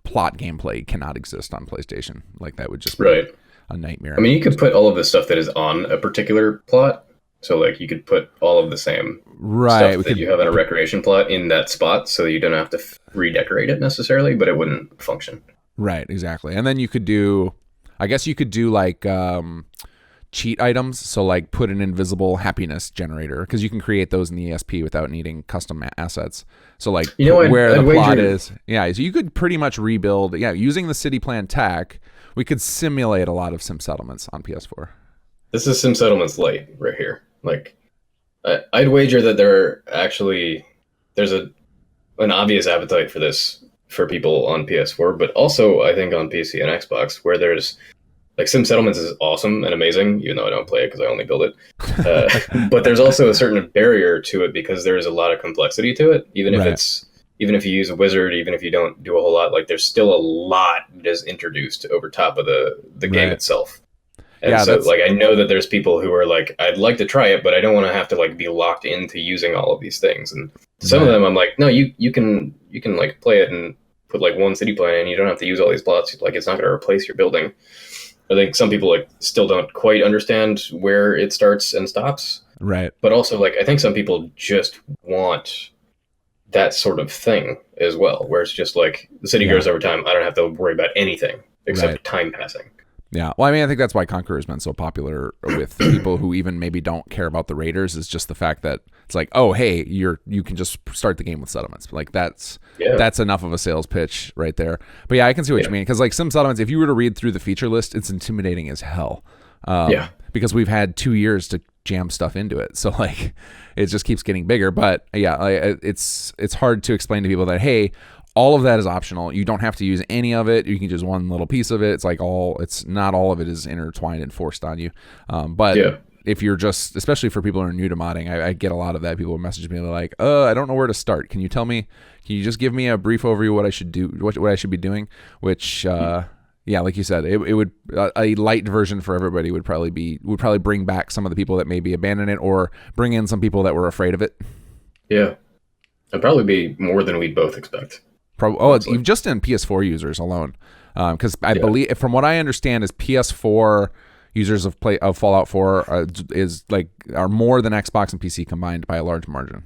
plot gameplay cannot exist on PlayStation. Like that would just be Right. a nightmare. I mean, you could put all of the stuff that is on a particular plot. So like you could put all of the same stuff that you have in a recreation plot in that spot, so you don't have to redecorate it necessarily, but it wouldn't function. Right, exactly. And then you could do, I guess you could do like cheat items. So like put an invisible happiness generator, because you can create those in the ESP without needing custom assets. So like where the plot is. Yeah, so you could pretty much rebuild. Yeah, using the city plan tech, we could simulate a lot of sim settlements on PS4. This is Sim Settlements Lite right here. Like, I'd wager that there's an obvious appetite for this for people on PS4, but also I think on PC and Xbox, where there's like Sim Settlements is awesome and amazing, even though I don't play it because I only build it. But there's also a certain barrier to it because there's a lot of complexity to it. Even if you use a wizard, even if you don't do a whole lot, like there's still a lot that is introduced over top of the game itself. And so like I know that there's people who are like, I'd like to try it, but I don't want to have to like be locked into using all of these things. And some of them I'm like, no, you can like play it and put like one city plan and you don't have to use all these plots. Like it's not going to replace your building. I think some people like still don't quite understand where it starts and stops. Right. But also like I think some people just want that sort of thing as well, where it's just like the city grows over time. I don't have to worry about anything except time passing. Yeah, well, I mean, I think that's why Conqueror has been so popular with people who even maybe don't care about the raiders. Is just the fact that it's like, oh, hey, you can just start the game with settlements. Like that's enough of a sales pitch right there. But yeah, I can see what you mean, because like Sim Settlements, if you were to read through the feature list, it's intimidating as hell. Because we've had 2 years to jam stuff into it, so like it just keeps getting bigger. But yeah, it's hard to explain to people that, hey, all of that is optional. You don't have to use any of it. You can just one little piece of it. It's like it's not all of it is intertwined and forced on you. But if you're just, especially for people who are new to modding, I get a lot of that. People message me like, I don't know where to start. Can you just give me a brief overview what I should do, what I should be doing? Which, like you said, it would, a light version for everybody would probably bring back some of the people that maybe abandon it, or bring in some people that were afraid of it. Yeah. It'd probably be more than we'd both expect. It's just in PS4 users alone, because I believe, from what I understand, is PS4 users of Fallout 4 are more than Xbox and PC combined by a large margin.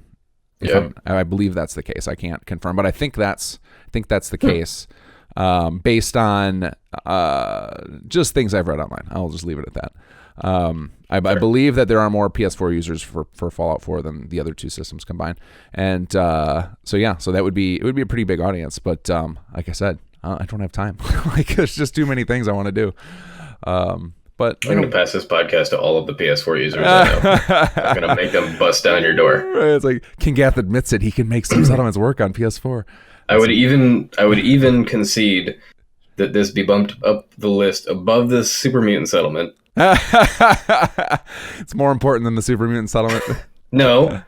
I believe that's the case. I can't confirm, but I think that's the case, based on just things I've read online. I'll just leave it at that. I believe that there are more PS4 users for Fallout 4 than the other two systems combined, and so that would be a pretty big audience. But like I said, I don't have time. Like there's just too many things I want to do. But I'm going to pass this podcast to all of the PS4 users. I'm going to make them bust down your door. It's like Kinggath admits it. He can make some settlements work on PS4. I would even concede that this be bumped up the list above the Super Mutant settlement. It's more important than the Super Mutant settlement. No,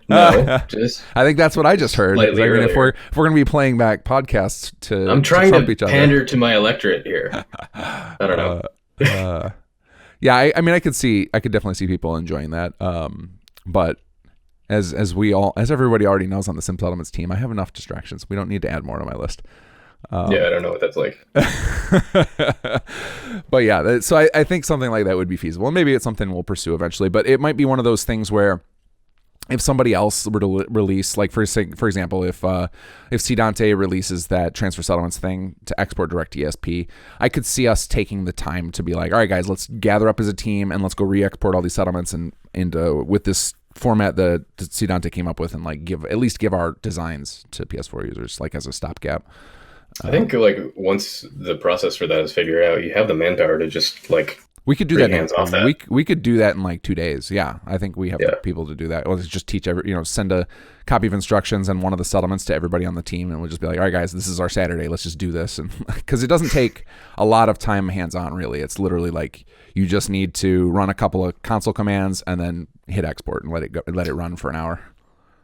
just I think that's what I just heard. I mean, if we're going to be playing back podcasts I'm trying to to pander to my electorate here. I don't know. Yeah, I mean, I could definitely see people enjoying that. But as everybody already knows on the Sim Settlements team, I have enough distractions. We don't need to add more to my list. I don't know what that's like. But yeah, so I think something like that would be feasible. And maybe it's something we'll pursue eventually, but it might be one of those things where if somebody else were to release, like for example, if C. Dante releases that transfer settlements thing to export direct to ESP, I could see us taking the time to be like, all right, guys, let's gather up as a team and let's go re-export all these settlements and with this format that C. Dante came up with, and like give our designs to PS4 users, like as a stopgap. I think like once the process for that is figured out, you have the manpower to just like We could do pretty that. hands-off that. We could do that in like 2 days. Yeah, I think we have the people to do that. Or just teach send a copy of instructions and one of the settlements to everybody on the team, and we'll just be like, all right, guys, this is our Saturday. Let's just do this, and because it doesn't take a lot of time hands-on, really. It's literally like you just need to run a couple of console commands and then hit export and let it run for an hour.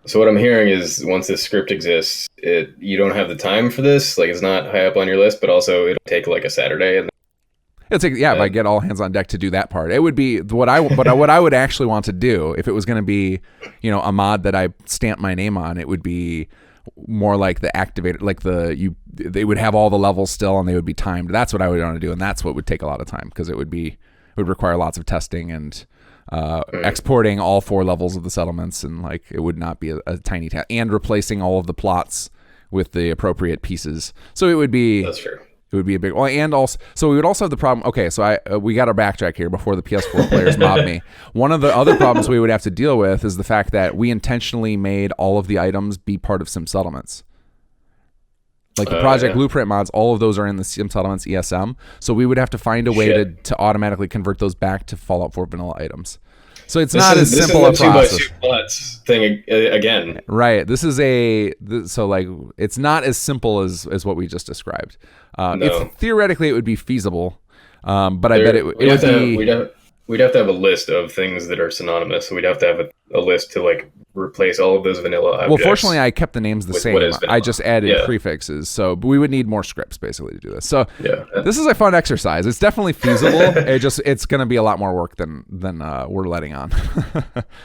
So what I'm hearing is once this script exists, you don't have the time for this. Like it's not high up on your list, but also it'll take like a Saturday. And it's like, if I get all hands on deck to do that part, it would be what I would actually want to do if it was going to be, a mod that I stamp my name on. It would be more like the activator, like they would have all the levels still and they would be timed. That's what I would want to do, and that's what would take a lot of time because it would require lots of testing and exporting all 4 levels of the settlements, and like it would not be a tiny task, and replacing all of the plots with the appropriate pieces. So it would be. That's true. It would be a big. Well, and also, so we would also have the problem. Okay, so we got our backtrack here before the PS4 players mob me. One of the other problems we would have to deal with is the fact that we intentionally made all of the items be part of Sim Settlements. Like the Project Blueprint mods, all of those are in the Sim Settlements ESM. So we would have to find a way to automatically convert those back to Fallout 4 vanilla items. So it's not as simple a process. 2x2 plots thing again. Right. This is so like it's not as simple as what we just described. No. Theoretically, it would be feasible, but I bet it would be. We'd have to have a list of things that are synonymous. So we'd have to have a list to like replace all of those vanilla objects. Well, fortunately, I kept the names the same. I just added prefixes, but we would need more scripts basically to do this. So this is a fun exercise. It's definitely feasible. It's going to be a lot more work than we're letting on.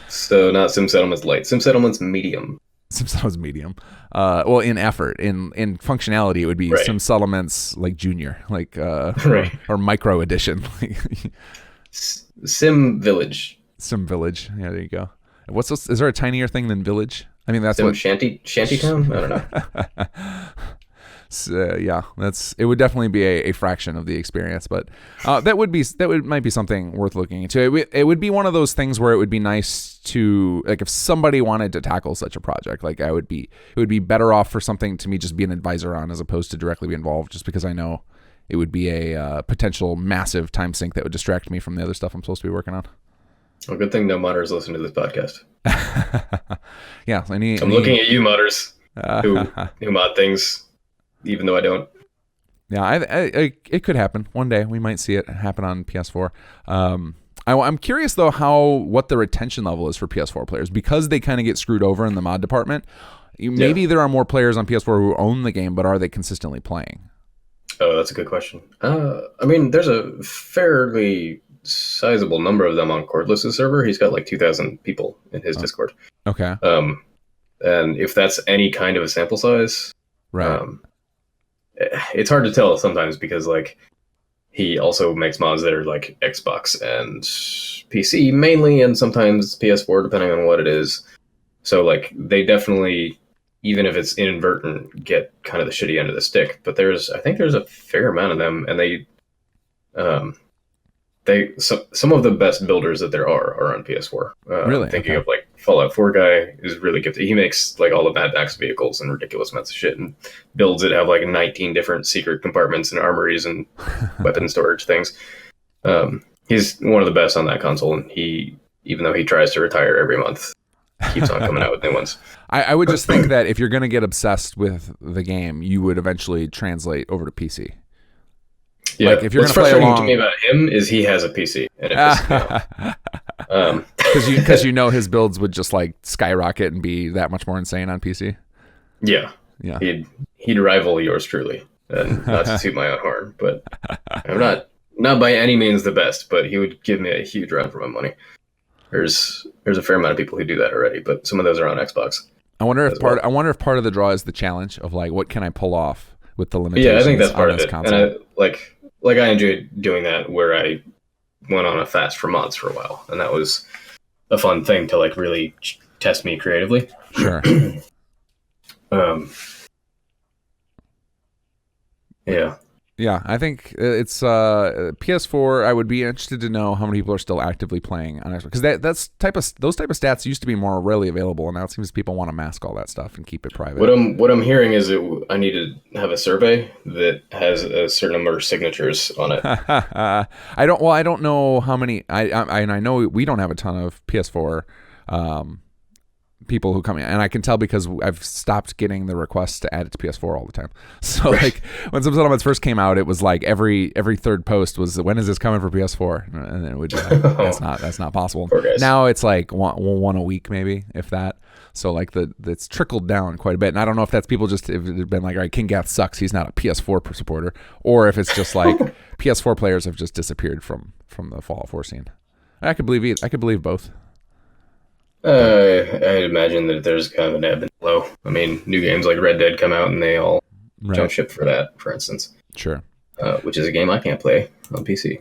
So not Sim Settlements Light, Sim Settlements Medium. Sim Settlements Medium. Well, in effort, in functionality, it would be Sim Settlements like Junior, like or Micro Edition. Sim Village. Sim Village. Yeah, there you go. Is there a tinier thing than Village? I mean, that's Sim what Shantytown. I don't know. So, it would definitely be a fraction of the experience, but might be something worth looking into. It would be one of those things where it would be nice to, like, if somebody wanted to tackle such a project, like it would be better off for something to me just be an advisor on as opposed to directly be involved, just because I know it would be a potential massive time sink that would distract me from the other stuff I'm supposed to be working on. Well, good thing no modders listen to this podcast. Yeah, I'm looking at you, modders, who mod things, even though I don't. Yeah, it could happen one day. We might see it happen on PS4. I'm curious though what the retention level is for PS4 players, because they kind of get screwed over in the mod department. Maybe there are more players on PS4 who own the game, but are they consistently playing? Oh, that's a good question. I mean, there's a fairly sizable number of them on Cordless's server. He's got like 2,000 people in his Discord. Okay. And if that's any kind of a sample size, right? It's hard to tell sometimes because like he also makes mods that are like Xbox and PC mainly, and sometimes PS4 depending on what it is. So like they definitely, even if it's inadvertent, get kind of the shitty end of the stick. But I think there's a fair amount of them, and some of the best builders that there are on PS4. Really? Thinking of like Fallout 4 guy is really good. He makes like all the Mad Max vehicles and ridiculous amounts of shit, and builds that have like 19 different secret compartments and armories and weapon storage things. He's one of the best on that console, and even though he tries to retire every month, keeps on coming out with new ones. I would just think that if you're going to get obsessed with the game, you would eventually translate over to PC. Yeah, like if you're what's going to play along, to me about him is he has a PC, and because you know his builds would just like skyrocket and be that much more insane on PC. Yeah. He'd rival yours truly, and not to toot my own horn, but I'm not by any means the best, but he would give me a huge run for my money. There's a fair amount of people who do that already, but some of those are on Xbox. I wonder if part of the draw is the challenge of like, what can I pull off with the limitations? Yeah, I think that's part of it. Console. And I enjoyed doing that, where I went on a fast for mods for a while, and that was a fun thing to like really test me creatively. Sure. Yeah. Yeah, I think it's PS4. I would be interested to know how many people are still actively playing on Xbox, because those type of stats used to be more readily available, and now it seems people want to mask all that stuff and keep it private. What I'm hearing is I need to have a survey that has a certain number of signatures on it. I don't know how many. I know we don't have a ton of PS4 people who come in, and I can tell because I've stopped getting the requests to add it to PS4 all the time. So like when some settlements first came out, it was like every third post was, when is this coming for PS4? And then it would be like, that's not possible. Now it's like one a week maybe, if that. So like it's trickled down quite a bit, and I don't know if that's people just have been like, all right, kinggath sucks, he's not a PS4 supporter, or if it's just like PS4 players have just disappeared from the Fallout 4 scene. I could believe both. I'd imagine that there's kind of an ebb and flow. I mean, new games like Red Dead come out and they all jump ship for that, for instance. Sure. Which is a game I can't play on PC.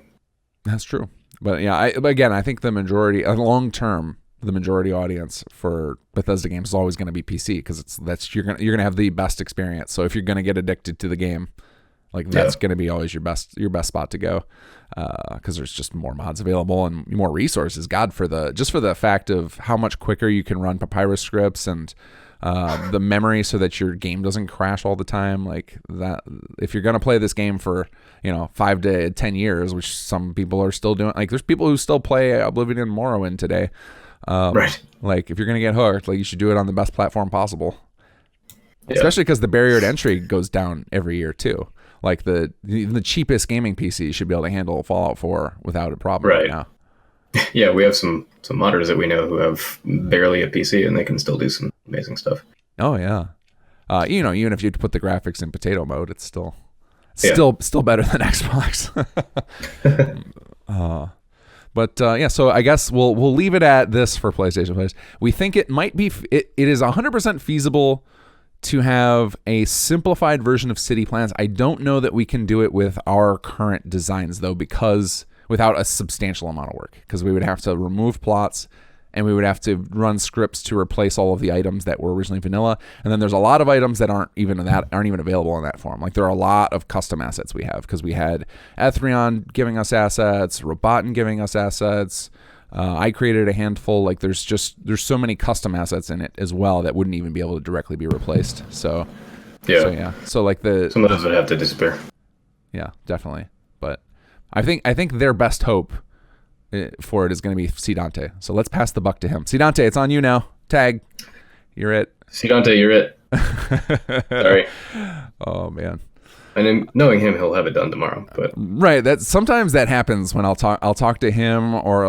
That's true. But yeah, I think the majority, long term, the majority audience for Bethesda games is always going to be PC, because you're gonna have the best experience. So if you're gonna get addicted to the game, like that's going to be always your best spot to go, because there's just more mods available and more resources. God, for the fact of how much quicker you can run papyrus scripts and the memory, so that your game doesn't crash all the time. Like that, if you're going to play this game for 5 to 10 years, which some people are still doing. Like there's people who still play Oblivion and Morrowind today. Right. Like if you're going to get hooked, like you should do it on the best platform possible. Yeah. Especially because the barrier to entry goes down every year too. Like the cheapest gaming PC should be able to handle Fallout 4 without a problem right now. Yeah, we have some modders that we know who have barely a PC and they can still do some amazing stuff. Oh yeah, even if you put the graphics in potato mode, it's still better than Xbox. So I guess we'll leave it at this for PlayStation players. We think it might be it is 100% feasible to have a simplified version of city plans. I don't know that we can do it with our current designs though, because without a substantial amount of work, because we would have to remove plots and we would have to run scripts to replace all of the items that were originally vanilla. And then there's a lot of items that aren't even available in that form. Like there are a lot of custom assets we have, because we had Ethrion giving us assets, Robotin giving us assets. I created a handful. Like there's so many custom assets in it as well that wouldn't even be able to directly be replaced. So like some of those would have to disappear. Yeah, definitely. But I think their best hope for it is going to be C. Dante. So let's pass the buck to him. C. Dante, it's on you now. Tag, you're it. C. Dante, you're it. Sorry. Oh man. And knowing him, he'll have it done tomorrow. But right, sometimes that happens when I'll talk to him or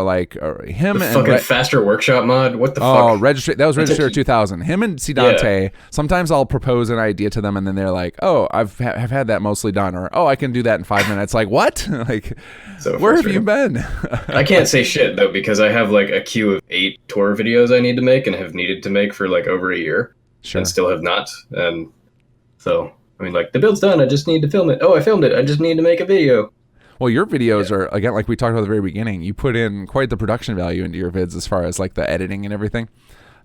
him the and fucking faster workshop mod. What the fuck? Oh, that was Registrator 2000. Him and C. Dante. Yeah. Sometimes I'll propose an idea to them and then they're like, "Oh, I've had that mostly done," or "Oh, I can do that in 5 minutes." Like what? Like, so where have you been? I can't say shit though, because I have like a queue of 8 tour videos I need to make and have needed to make for like over a year, and still have not. And so. I mean, like, the build's done, I just need to film it. Oh, I filmed it, I just need to make a video. Well, your videos are, again, like we talked about at the very beginning, you put in quite the production value into your vids as far as, like, the editing and everything.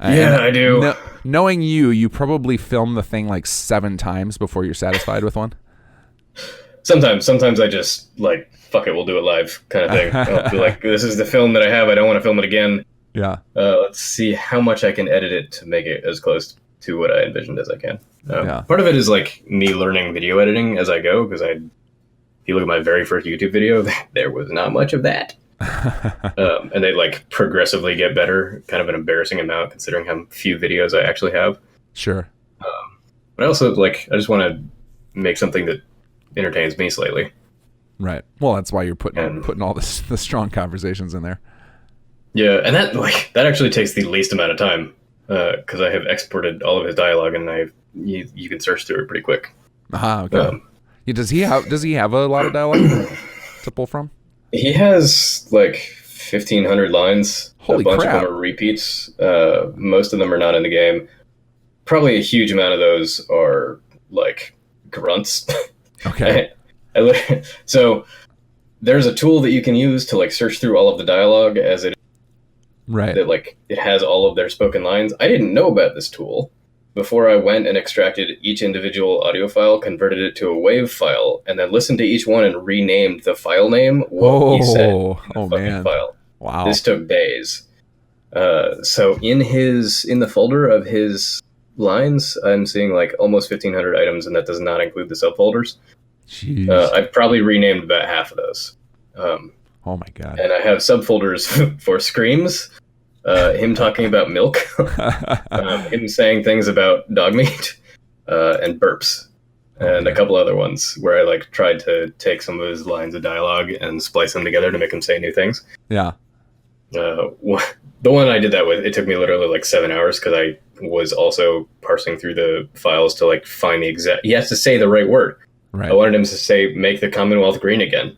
Yeah, I do. Knowing you probably film the thing, like, 7 times before you're satisfied with one. Sometimes I just, like, fuck it, we'll do it live kind of thing. I'll be like, this is the film that I have, I don't want to film it again. Yeah. Let's see how much I can edit it to make it as close to what I envisioned as I can. Part of it is like me learning video editing as I go, because if you look at my very first YouTube video, there was not much of that. And they like progressively get better, kind of an embarrassing amount considering how few videos I actually have. Sure. But I also I just want to make something that entertains me slightly. Right. Well, that's why you're putting all the strong conversations in there. Yeah, and that actually takes the least amount of time. Because I have exported all of his dialogue, and you can search through it pretty quick. Okay. Does he have a lot of dialogue to pull from? He has like 1,500 lines. Holy crap! A bunch of them are repeats. Most of them are not in the game. Probably a huge amount of those are like grunts. Okay. So there's a tool that you can use to like search through all of the dialogue as it. Right. That like it has all of their spoken lines. I didn't know about this tool before I went and extracted each individual audio file, converted it to a WAV file, and then listened to each one and renamed the file name what he said in the fucking file. Wow. This took days. So in the folder of his lines, I'm seeing like almost 1,500 items, and that does not include the subfolders. Jeez. I've probably renamed about half of those. Oh my God. And I have subfolders for screams, him talking about milk, him saying things about dog meat, and burps, and a couple other ones where I like tried to take some of his lines of dialogue and splice them together to make him say new things. Yeah. The one I did that with, it took me literally like 7 hours because I was also parsing through the files to like find the exact. He has to say the right word. Right. I wanted him to say, "Make the Commonwealth green again,"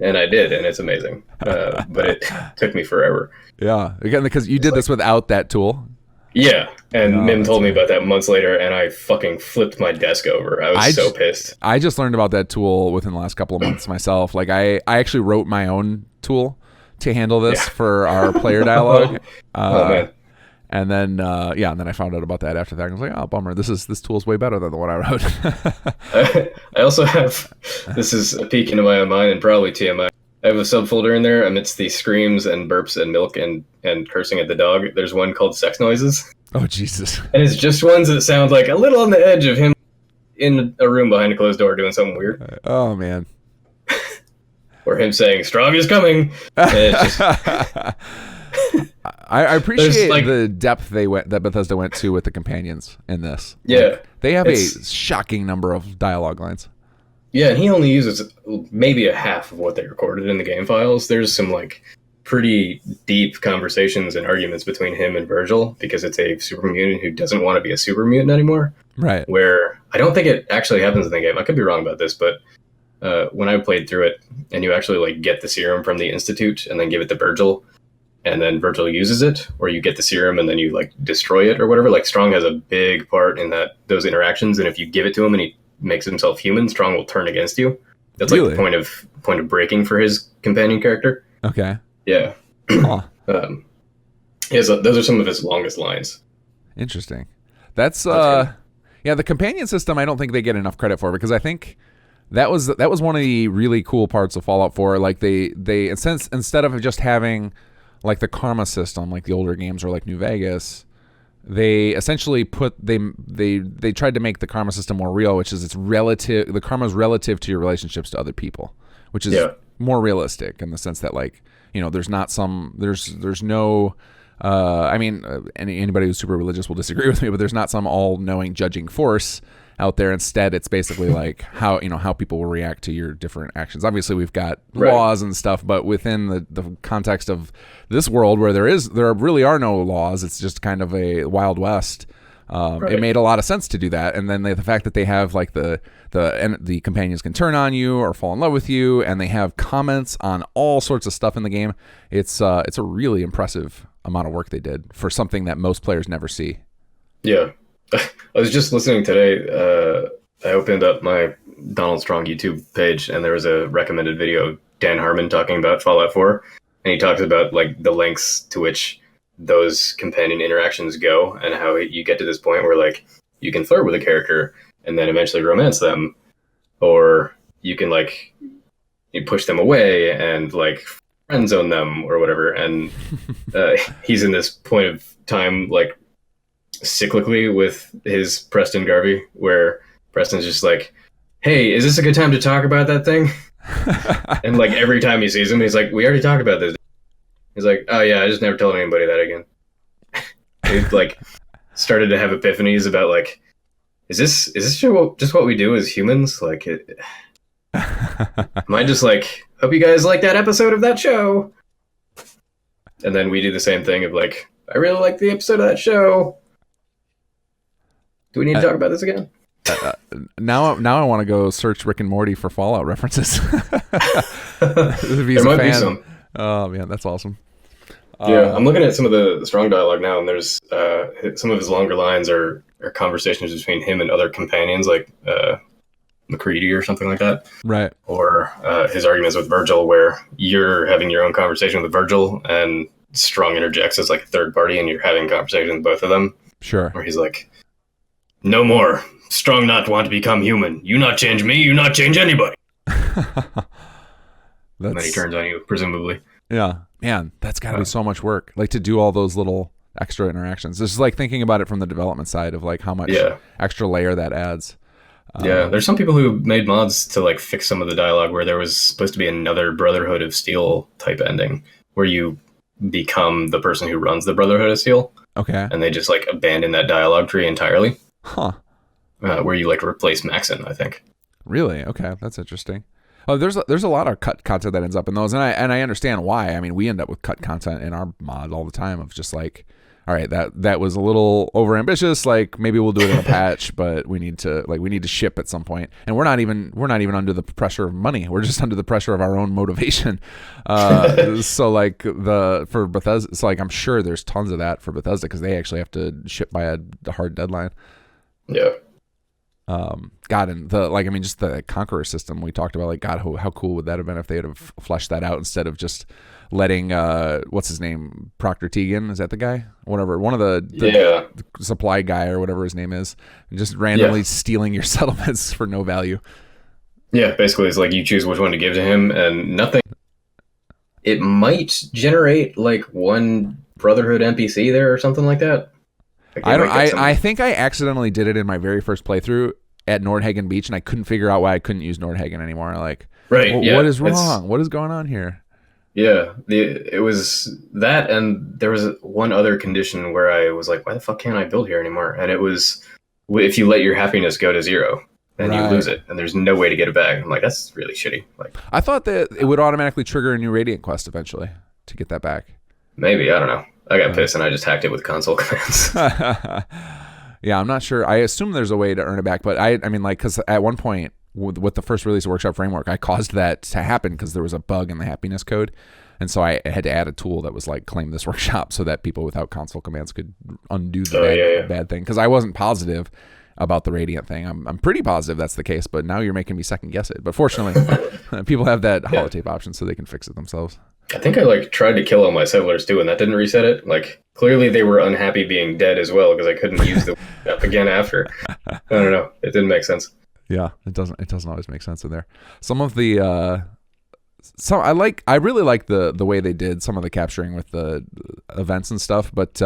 and I did, and it's amazing. But it took me forever. Yeah, again, because you did this without that tool. Yeah, and Mim told me about that months later, and I fucking flipped my desk over. I was so pissed. I just learned about that tool within the last couple of months myself. Like I actually wrote my own tool to handle this for our player dialogue. Oh man. And then and then I found out about that after that. I was like, oh, bummer. This tool is way better than the one I wrote. I also have, this is a peek into my own mind and probably TMI. I have a subfolder in there amidst the screams and burps and milk and cursing at the dog. There's one called sex noises. Oh, Jesus. And it's just ones that sound like a little on the edge of him in a room behind a closed door doing something weird. Oh, man. Or him saying, "Strong is coming." And it's just... I appreciate like, the depth that Bethesda went to with the companions in this. Yeah. Like, they have a shocking number of dialogue lines. Yeah, and he only uses maybe a half of what they recorded in the game files. There's some like pretty deep conversations and arguments between him and Virgil because it's a super mutant who doesn't want to be a super mutant anymore. Right. Where I don't think it actually happens in the game. I could be wrong about this, but when I played through it and you actually like get the serum from the Institute and then give it to Virgil, and then Virgil uses it, or you get the serum and then you like destroy it or whatever. Like Strong has a big part in those interactions, and if you give it to him and he makes himself human, Strong will turn against you. That's really? Like the point of breaking for his companion character. Okay. Yeah. Huh. Those are some of his longest lines. Interesting. That's the companion system. I don't think they get enough credit for, because I think that was one of the really cool parts of Fallout 4. Like they instead of just having like the karma system, like the older games or like New Vegas, they essentially they tried to make the karma system more real, which is the karma is relative to your relationships to other people, which is more realistic in the sense that, like, you know, there's no anybody who's super religious will disagree with me, but there's not some all-knowing judging force out there. Instead, it's basically like how people will react to your different actions. Obviously, we've got laws and stuff, but within the context of this world where there really are no laws, it's just kind of a Wild West. It made a lot of sense to do that. And then the fact that they have like the companions can turn on you or fall in love with you, and they have comments on all sorts of stuff in the game. It's a really impressive amount of work they did for something that most players never see. Yeah. I was just listening today. I opened up my Donald Strong YouTube page, and there was a recommended video of Dan Harmon talking about Fallout 4, and he talks about like the lengths to which those companion interactions go, and how you get to this point where like you can flirt with a character and then eventually romance them, or you can like you push them away and like friend zone them or whatever. And he's in this point of time like cyclically with his Preston Garvey, where Preston's just like, "Hey, is this a good time to talk about that thing?" And like every time he sees him, he's like, "We already talked about this." He's like, "Oh yeah, I just never told anybody that again." He like started to have epiphanies about like, is this just what we do as humans? Like, am I just like, hope you guys like that episode of that show? And then we do the same thing of like, I really like the episode of that show. Do we need to talk about this again? Now I want to go search Rick and Morty for Fallout references. There might be some. Oh man, that's awesome. Yeah, I'm looking at some of the Strong dialogue now, and there's some of his longer lines are conversations between him and other companions, like McCready or something like that. Right. Or his arguments with Virgil, where you're having your own conversation with Virgil, and Strong interjects as like a third party, and you're having a conversation with both of them. Sure. where he's like, "No more. Strong not want to become human. You not change me. You not change anybody." And then he turns on you, presumably. Yeah, man, that's got to be so much work. Like to do all those little extra interactions. This is like thinking about it from the development side of like how much extra layer that adds. There's some people who made mods to like fix some of the dialogue where there was supposed to be another Brotherhood of Steel type ending where you become the person who runs the Brotherhood of Steel. Okay. And they just like abandon that dialogue tree entirely. Huh. Where you like replace Maxon, I think. Really? Okay, that's interesting. Oh, there's a lot of cut content that ends up in those, and I understand why. I mean, we end up with cut content in our mod all the time of just like, all right, that was a little overambitious. Like maybe we'll do it in a patch, but we need to ship at some point, and we're not even under the pressure of money. We're just under the pressure of our own motivation. So like for Bethesda, it's like I'm sure there's tons of that for Bethesda because they actually have to ship by a hard deadline. Yeah. God, and just the Conqueror system we talked about, like, God, how cool would that have been if they had have fleshed that out instead of just letting, what's his name? Proctor Teagan, is that the guy? Whatever, one of the supply guy or whatever his name is, and just randomly stealing your settlements for no value. Yeah, basically it's like you choose which one to give to him and nothing. It might generate like one Brotherhood NPC there or something like that. I think I accidentally did it in my very first playthrough at Nordhagen Beach, and I couldn't figure out why I couldn't use Nordhagen anymore. Like, what is wrong? What is going on here? Yeah, it was that, and there was one other condition where I was like, why the fuck can't I build here anymore? And it was if you let your happiness go to 0, then you lose it, and there's no way to get it back. I'm like, that's really shitty. Like, I thought that it would automatically trigger a new Radiant quest eventually to get that back. Maybe, I don't know. I got pissed and I just hacked it with console commands. Yeah, I'm not sure. I assume there's a way to earn it back, but I mean, like, because at one point with the first release of Workshop Framework, I caused that to happen because there was a bug in the happiness code, and so I had to add a tool that was like claim this workshop so that people without console commands could undo the bad thing. Because I wasn't positive about the Radiant thing. I'm pretty positive that's the case, but now you're making me second guess it. But fortunately, people have that holotape option, so they can fix it themselves. I think I like tried to kill all my settlers too, and that didn't reset it. Like clearly they were unhappy being dead as well because I couldn't use the up again after. I don't know. It didn't make sense. Yeah, it doesn't always make sense in there. Some of the I really like the way they did some of the capturing with the events and stuff, but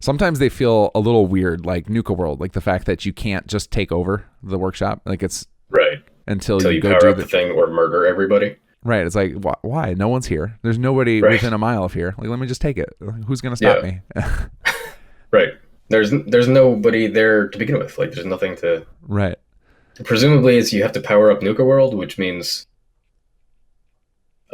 sometimes they feel a little weird, like Nuka World, like the fact that you can't just take over the workshop, like it's until you go power do up the thing or murder everybody. Right. It's like, why? No one's here. There's nobody within a mile of here. Like, let me just take it. Who's going to stop me? Right. There's nobody there to begin with. Like, there's nothing to... Right. Presumably, you have to power up Nuka World, which means...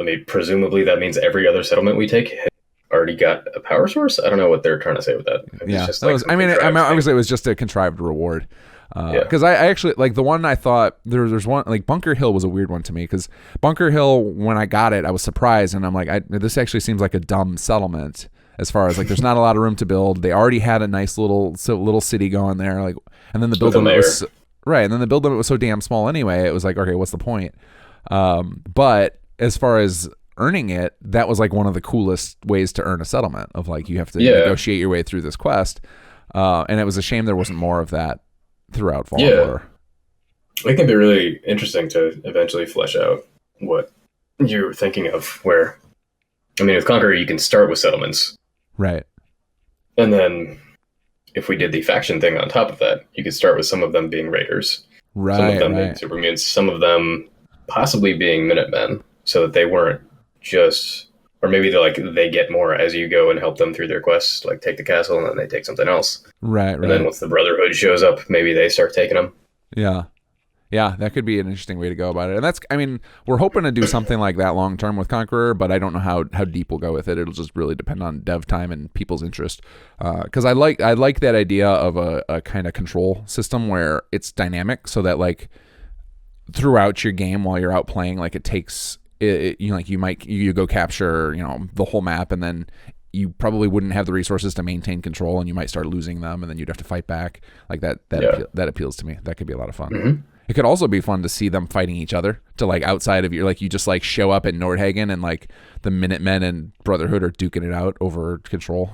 I mean, presumably that means every other settlement we take has already got a power source? I don't know what they're trying to say with that. Yeah. Just like obviously it was just a contrived reward. Because I actually like the one I thought there's one like Bunker Hill was a weird one to me because Bunker Hill, when I got it, I was surprised and I'm like, this actually seems like a dumb settlement as far as like there's not a lot of room to build. They already had a nice little city going there, like, and then the build limit was and then the build limit was so damn small anyway. It was like, okay, what's the point? But as far as earning it, that was like one of the coolest ways to earn a settlement of like you have to negotiate your way through this quest, and it was a shame there wasn't more of that throughout Fallout 4. It can be really interesting to eventually flesh out what you're thinking of, where, I mean, with Conqueror, you can start with settlements. Right. And then if we did the faction thing on top of that, you could start with some of them being raiders. Right. Some of them being supermutants, some of them possibly being Minutemen, so that they weren't just... Or maybe they get more as you go and help them through their quests, like take the castle and then they take something else. Right. And then once the Brotherhood shows up, maybe they start taking them. Yeah. Yeah, that could be an interesting way to go about it. And that's, I mean, we're hoping to do something like that long term with Conqueror, but I don't know how deep we'll go with it. It'll just really depend on dev time and people's interest. Because I like that idea of a kind of control system where it's dynamic, so that like throughout your game while you're out playing, like it takes... you go capture the whole map, and then you probably wouldn't have the resources to maintain control, and you might start losing them, and then you'd have to fight back. Like that appeals to me. That could be a lot of fun. Mm-hmm. It could also be fun to see them fighting each other, to like outside of your, like you just like show up in Nordhagen and like the Minutemen and Brotherhood are duking it out over control.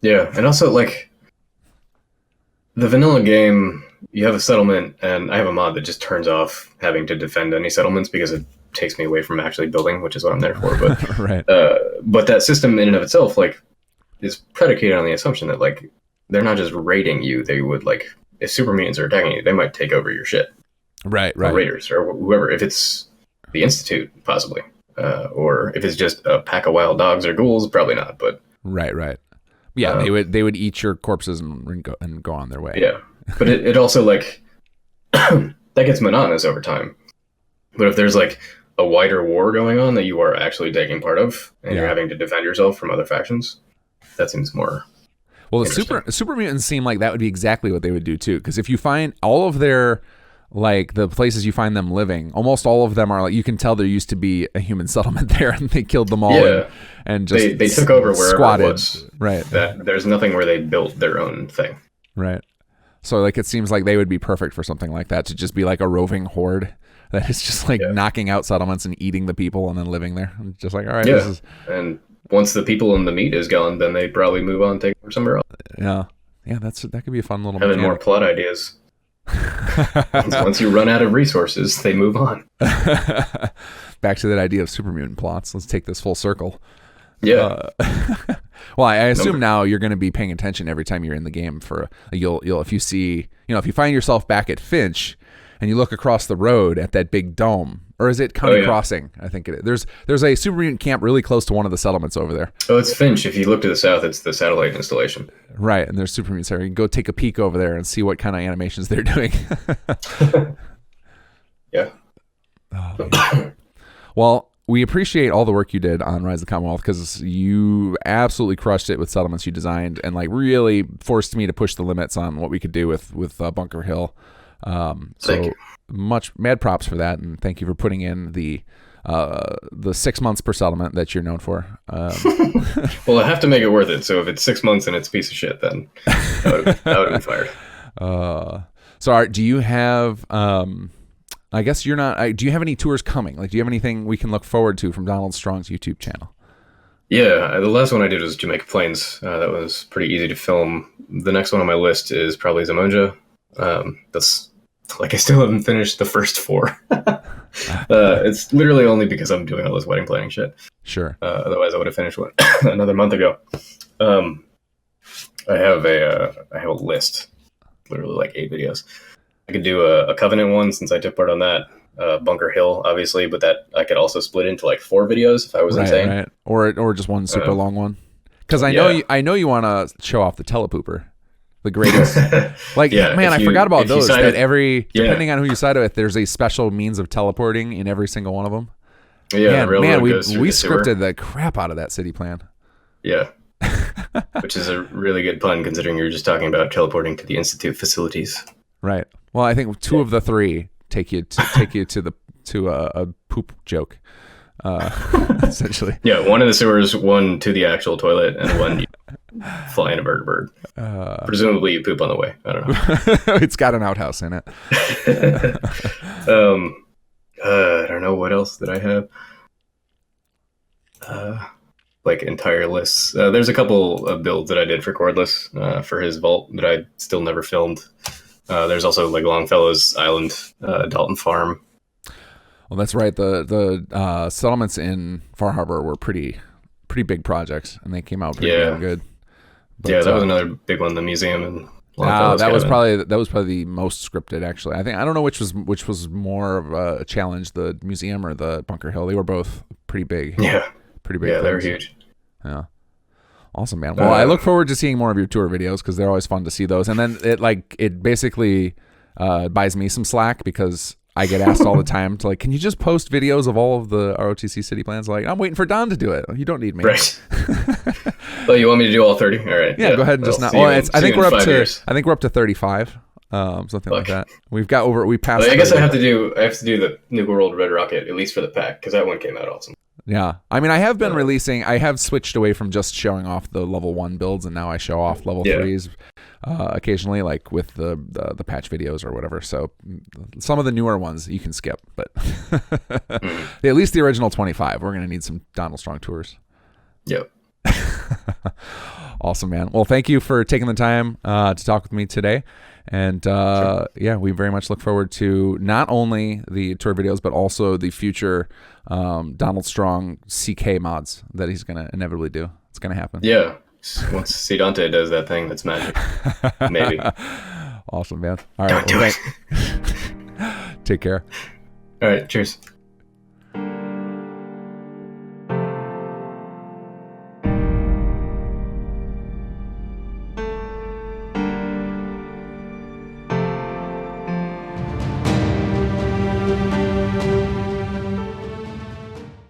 Yeah, and also like the vanilla game, you have a settlement, and I have a mod that just turns off having to defend any settlements because it takes me away from actually building, which is what I'm there for. But Right. But that system in and of itself, like, is predicated on the assumption that, like, they're not just raiding you. They would, like, if super mutants are attacking you, they might take over your shit. Right. Or raiders or whoever. If it's the Institute, possibly, or if it's just a pack of wild dogs or ghouls, probably not. But right. Yeah, they would eat your corpses and go on their way. Yeah, but it also, like, that gets monotonous over time. But if there's, like, a wider war going on that you are actually taking part of, and you're having to defend yourself from other factions, that seems more. Well, the super mutants seem like that would be exactly what they would do too. Because if you find all of their, like, the places you find them living, almost all of them are, like, you can tell there used to be a human settlement there, and they killed them all and just they took over wherever squatted. It was. Right. That there's nothing where they built their own thing. Right. So, like, it seems like they would be perfect for something like that, to just be like a roving horde that is just, like, knocking out settlements and eating the people and then living there. And just like, all right, this is. And once the people and the meat is gone, then they probably move on, take over somewhere else. Yeah, that could be a fun little. Having more plot ideas. Once you run out of resources, they move on. Back to that idea of super mutant plots. Let's take this full circle. Yeah. Well, I assume now you're going to be paying attention every time you're in the game. You'll if you see, if you find yourself back at Finch and you look across the road at that big dome, or is it County Crossing? I think it is. There's a super mutant camp really close to one of the settlements over there. Oh, it's Finch. If you look to the south, it's the satellite installation. Right, and there's super mutants there. You can go take a peek over there and see what kind of animations they're doing. Yeah. Well, we appreciate all the work you did on Rise of the Commonwealth, because you absolutely crushed it with settlements you designed, and, like, really forced me to push the limits on what we could do with Bunker Hill. Thank you. Much mad props for that, and thank you for putting in the 6 months per settlement that you're known for. Well, I have to make it worth it. So if it's 6 months and it's a piece of shit, then I would have been fired. So Art, do you have? I guess you're not. Do you have any tours coming? Like, do you have anything we can look forward to from Donald Strong's YouTube channel? Yeah, the last one I did was Jamaica Plains. That was pretty easy to film. The next one on my list is probably Zamonja. That's, like, I still haven't finished the first 4. It's literally only because I'm doing all this wedding planning shit. Sure. Otherwise, I would have finished one another month ago. I have a list, literally like 8 videos. I could do a Covenant one since I took part on that. Bunker Hill, obviously, but that I could also split into, like, 4 videos if I was insane. Right. Or just one super long one. Because I know you want to show off the telepooper. The greatest, like, man, I forgot about those. That depending on who you side with, there's a special means of teleporting in every single one of them. Yeah, man, we scripted the crap out of that city plan. Yeah, which is a really good pun considering you're just talking about teleporting to the Institute facilities. Right. Well, I think 2 of the 3 take you to a poop joke. Essentially. Yeah, one in the sewers, one to the actual toilet, and one flying a bird. Presumably you poop on the way. I don't know. It's got an outhouse in it. I don't know what else did I have. Like, entire lists. There's a couple of builds that I did for Cordless for his vault that I still never filmed. There's also, like, Longfellow's Island, Dalton Farm. Well, that's right. The settlements in Far Harbor were pretty big projects, and they came out pretty damn good. But, that was another big one. The museum and that was probably the most scripted, actually. I don't know which was more of a challenge, the museum or the Bunker Hill. They were both pretty big. Yeah, pretty big. Yeah, they were huge. Yeah. Awesome, man. Well, I look forward to seeing more of your tour videos because they're always fun to see those. And then it basically buys me some slack because I get asked all the time to, like, can you just post videos of all of the ROTC city plans? Like, I'm waiting for Don to do it. You don't need me. Right. Well, you want me to do all 30? All right. Yeah, go ahead and just not. Well, I think we're up to 35. Something like that. We passed. Well, I guess I have to do the New World Red Rocket, at least for the pack, because that one came out awesome. Yeah. I mean, I have been I have switched away from just showing off the level 1 builds, and now I show off level 3s occasionally, like with the patch videos or whatever. So some of the newer ones you can skip, but at least the original 25. We're going to need some Donald Strong tours. Yep. Awesome, man. Well, thank you for taking the time to talk with me today. And yeah, we very much look forward to not only the tour videos, but also the future Donald Strong CK mods that he's going to inevitably do. It's going to happen. Yeah. Once C. Dante does that thing, that's magic. Maybe. Awesome, man. All right. Don't do it. Take care. All right. Cheers.